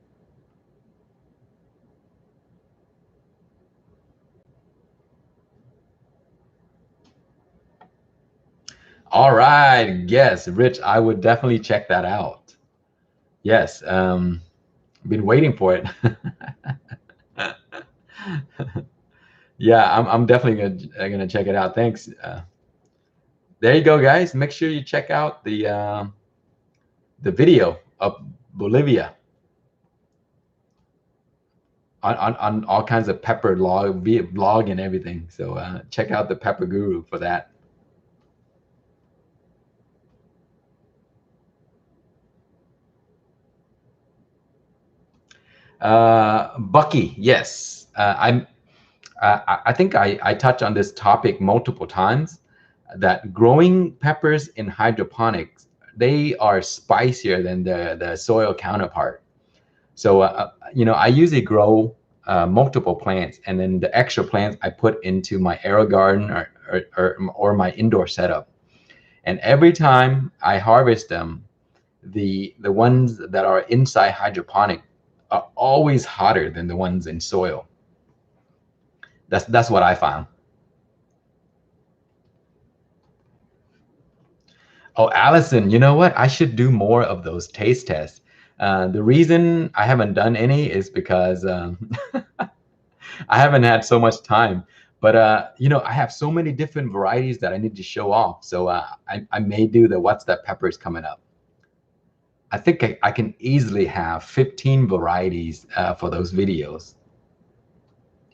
All right, yes, Rich, I would definitely check that out. Yes, been waiting for it. Yeah, I'm definitely gonna check it out. Thanks. There you go, guys. Make sure you check out the video of Bolivia on all kinds of pepper vlog and everything. So check out the Pepper Guru for that. Bucky, yes. I think I touched on this topic multiple times that growing peppers in hydroponics, they are spicier than the soil counterpart. So, I usually grow multiple plants, and then the extra plants I put into my Aerogarden or my indoor setup. And every time I harvest them, the ones that are inside hydroponic are always hotter than the ones in soil. That's what I found. Oh, Allison, you know what? I should do more of those taste tests. The reason I haven't done any is because I haven't had so much time. But I have so many different varieties that I need to show off. So I may do the what's that peppers coming up. I think I can easily have 15 varieties for those videos.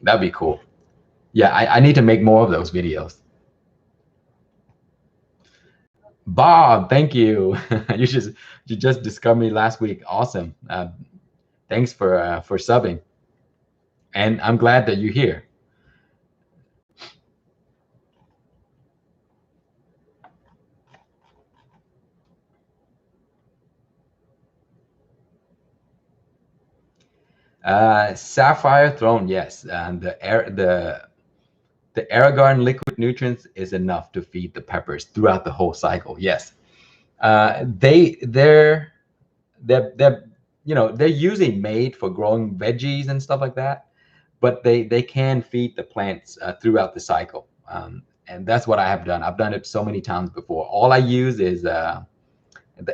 That'd be cool. Yeah, I need to make more of those videos. Bob, thank you. You just discovered me last week. Awesome. Thanks for subbing, and I'm glad that you're here. Sapphire Throne, yes. The Aerogarden liquid nutrients is enough to feed the peppers throughout the whole cycle. Yes. They're they're usually made for growing veggies and stuff like that, but they can feed the plants throughout the cycle. And that's what I have done. I've done it so many times before. All I use is the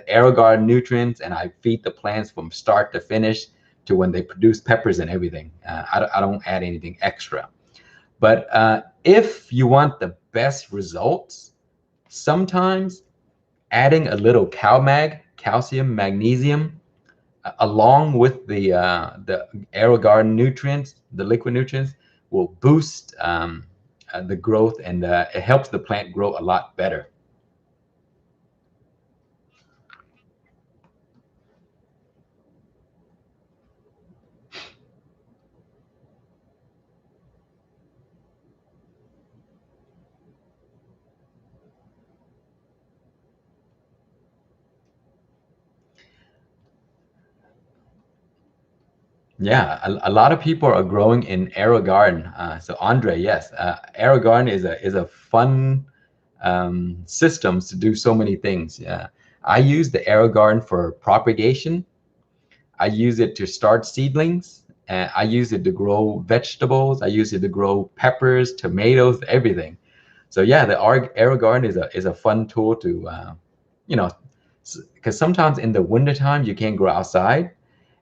Aerogarden nutrients, and I feed the plants from start to finish to when they produce peppers and everything. I don't add anything extra. But if you want the best results, sometimes adding a little calcium, magnesium, along with the Aerogarden nutrients, the liquid nutrients, will boost the growth, and it helps the plant grow a lot better. Yeah, a lot of people are growing in Aerogarden. So Andre, yes, Aerogarden is a fun systems to do so many things. Yeah, I use the Aerogarden for propagation. I use it to start seedlings. And I use it to grow vegetables. I use it to grow peppers, tomatoes, everything. So yeah, the Aerogarden is a fun tool to, you know, because sometimes in the wintertime you can't grow outside,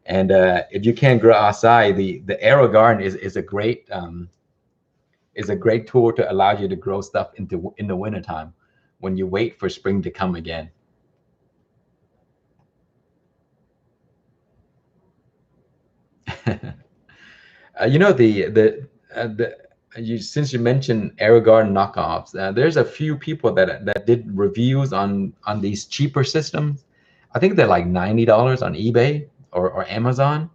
and if you can't grow outside, the Aerogarden is a great tool to allow you to grow stuff in the wintertime when you wait for spring to come again. You know the you since you mentioned Aerogarden knockoffs, there's a few people that did reviews on these cheaper systems. I think they're like $90 on eBay or Amazon.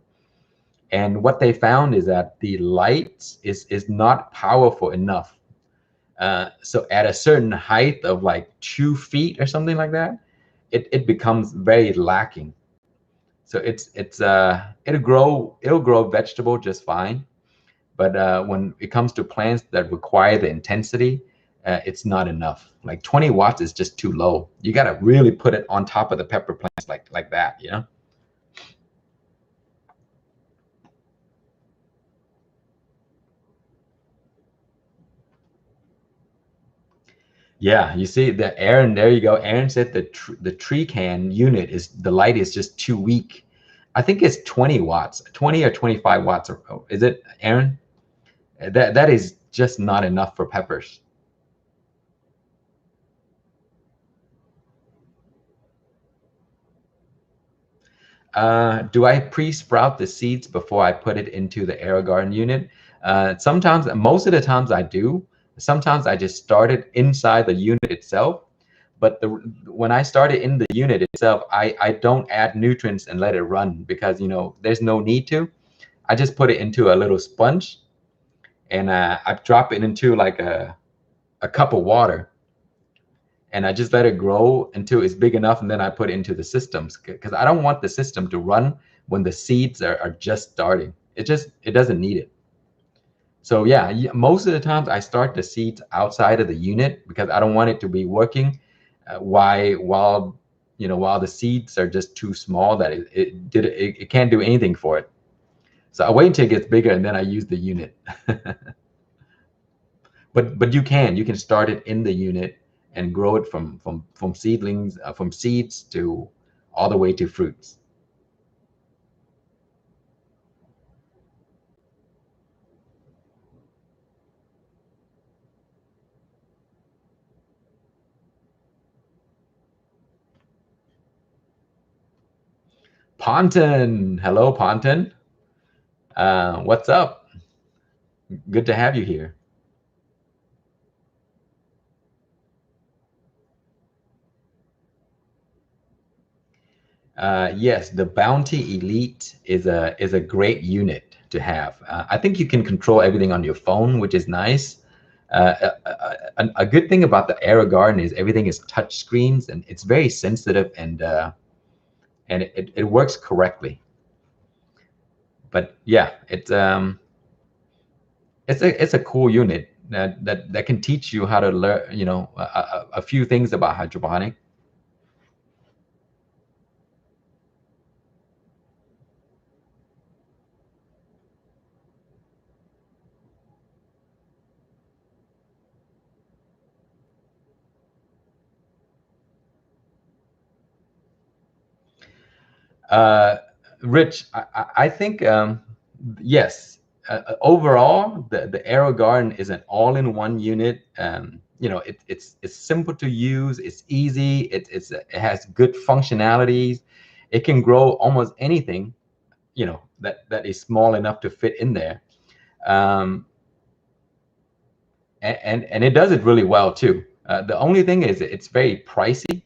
And what they found is that the light is not powerful enough. So at a certain height of like 2 feet or something like that, it becomes very lacking. So it'll grow vegetable just fine. But when it comes to plants that require the intensity, it's not enough. Like 20 watts is just too low. You got to really put it on top of the pepper plants like that, you know? Yeah, you see the Aaron, there you go. Aaron said the tree can unit is the light is just too weak. I think it's 20 watts, 20 or 25 watts. Or, oh, is it, Aaron? That is just not enough for peppers. Do I pre-sprout the seeds before I put it into the Aerogarden unit? Sometimes, most of the times I do. Sometimes I just start it inside the unit itself. But when I start it in the unit itself, I don't add nutrients and let it run because, you know, there's no need to. I just put it into a little sponge and I drop it into like a cup of water and I just let it grow until it's big enough, and then I put it into the systems because I don't want the system to run when the seeds are just starting. It doesn't need it. So yeah, most of the times I start the seeds outside of the unit because I don't want it to be working while while the seeds are just too small that it can't do anything for it. So I wait until it gets bigger and then I use the unit. But you can start it in the unit and grow it from seedlings, from seeds to all the way to fruits. Ponton, hello Ponton. What's up? Good to have you here. Yes, the Bounty Elite is a great unit to have. I think you can control everything on your phone, which is nice. A good thing about the Aerogarden is everything is touch screens and it's very sensitive and it works correctly. But yeah, it's a cool unit that can teach you how to learn, a few things about hydroponic. Uh, Rich, I think yes. Overall, the Aerogarden is an all-in-one unit. It's simple to use. It's easy. It has good functionalities. It can grow almost anything. That is small enough to fit in there. Um, and it does it really well too. The only thing is it's very pricey,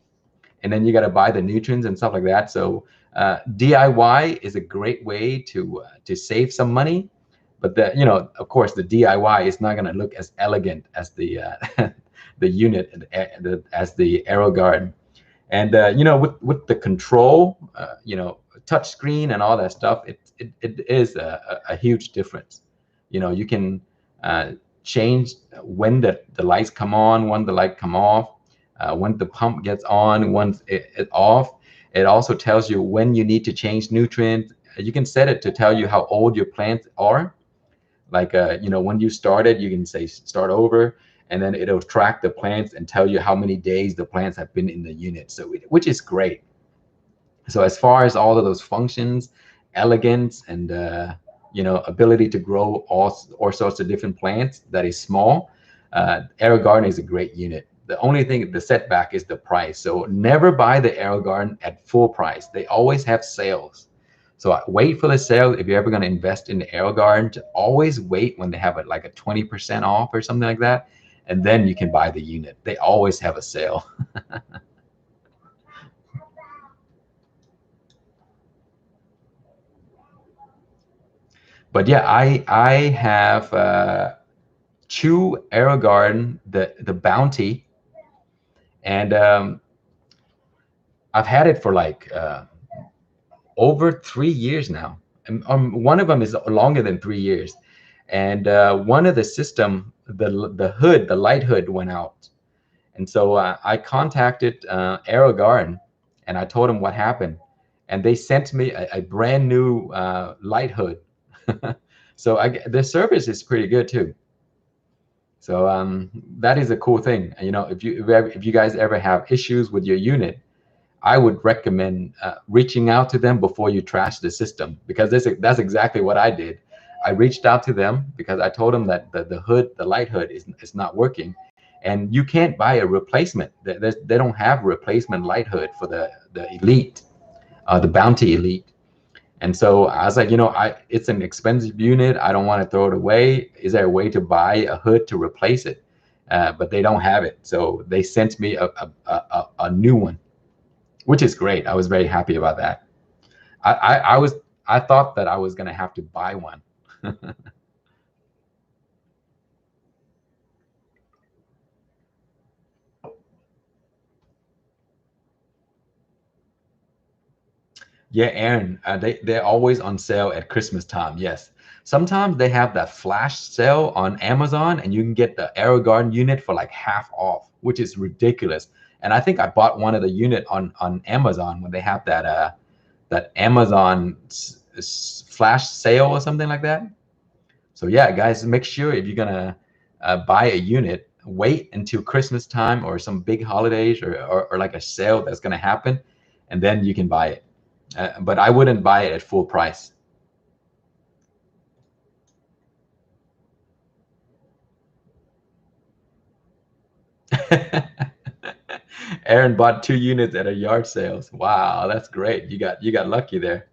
and then you got to buy the nutrients and stuff like that. So DIY is a great way to save some money, but of course, the DIY is not going to look as elegant as the the unit as the Aeroguard. And with the control, touch screen and all that stuff, it is a huge difference. You can uh, change when the lights come on, when the light come off, when the pump gets on, when it off. It also tells you when you need to change nutrients. You can set it to tell you how old your plants are. Like when you started, you can say start over, and then it'll track the plants and tell you how many days the plants have been in the unit. So which is great. So as far as all of those functions, elegance, and ability to grow all sorts of different plants that is small, Aerogarden is a great unit. The only thing, the setback is the price. So never buy the Aerogarden at full price. They always have sales. So wait for the sale. If you're ever going to invest in the Aerogarden, always wait when they have like a 20% off or something like that, and then you can buy the unit. They always have a sale. But yeah, I have two Aerogarden, the Bounty, and I've had it for like over 3 years now. And one of them is longer than 3 years. And one of the system, the hood, the light hood went out. And so I contacted Aerogarden, and I told them what happened. And they sent me a brand new light hood. So the service is pretty good too. So that is a cool thing. You know, if you guys ever have issues with your unit, I would recommend reaching out to them before you trash the system, because that's exactly what I did. I reached out to them because I told them that the hood, the light hood, is not working, and you can't buy a replacement. They don't have replacement light hood for the Elite, the Bounty Elite. And so I was like, you know, it's an expensive unit. I don't want to throw it away. Is there a way to buy a hood to replace it? But they don't have it. So they sent me a new one, which is great. I was very happy about that. I thought that I was gonna have to buy one. Yeah, Aaron, they're always on sale at Christmas time. Yes, sometimes they have that flash sale on Amazon, and you can get the Aerogarden unit for like half off, which is ridiculous. And I think I bought one of the unit on Amazon when they have that Amazon flash sale or something like that. So yeah, guys, make sure if you're gonna buy a unit, wait until Christmas time or some big holidays, or like a sale that's gonna happen, and then you can buy it. But I wouldn't buy it at full price. Aaron bought 2 units at a yard sales. Wow, that's great. You got lucky there.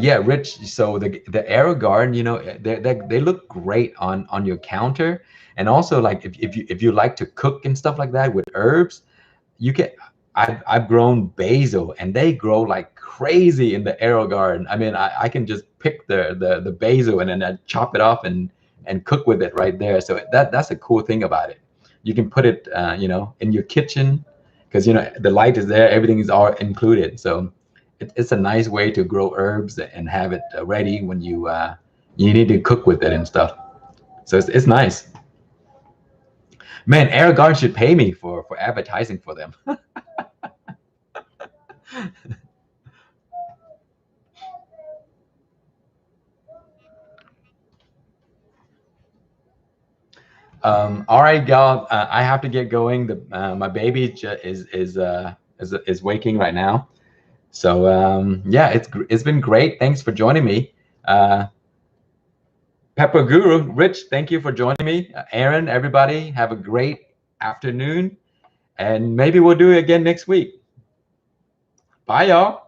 Yeah, Rich. So the Aerogarden, you know, they look great on your counter, and also like if you like to cook and stuff like that with herbs, you can. I've grown basil, and they grow like crazy in the Aerogarden. I mean, I can just pick the basil, and then I chop it off and cook with it right there. So that's a cool thing about it. You can put it, you know, in your kitchen, because you know the light is there, everything is all included. So it's a nice way to grow herbs and have it ready when you need to cook with it and stuff. So it's nice. Man, Aerogarden should pay me for advertising for them. All right, gal. I have to get going. My baby is waking right now. So yeah, it's been great. Thanks for joining me, Pepper Guru. Rich, thank you for joining me. Aaron, everybody, have a great afternoon, and maybe we'll do it again next week. Bye, y'all.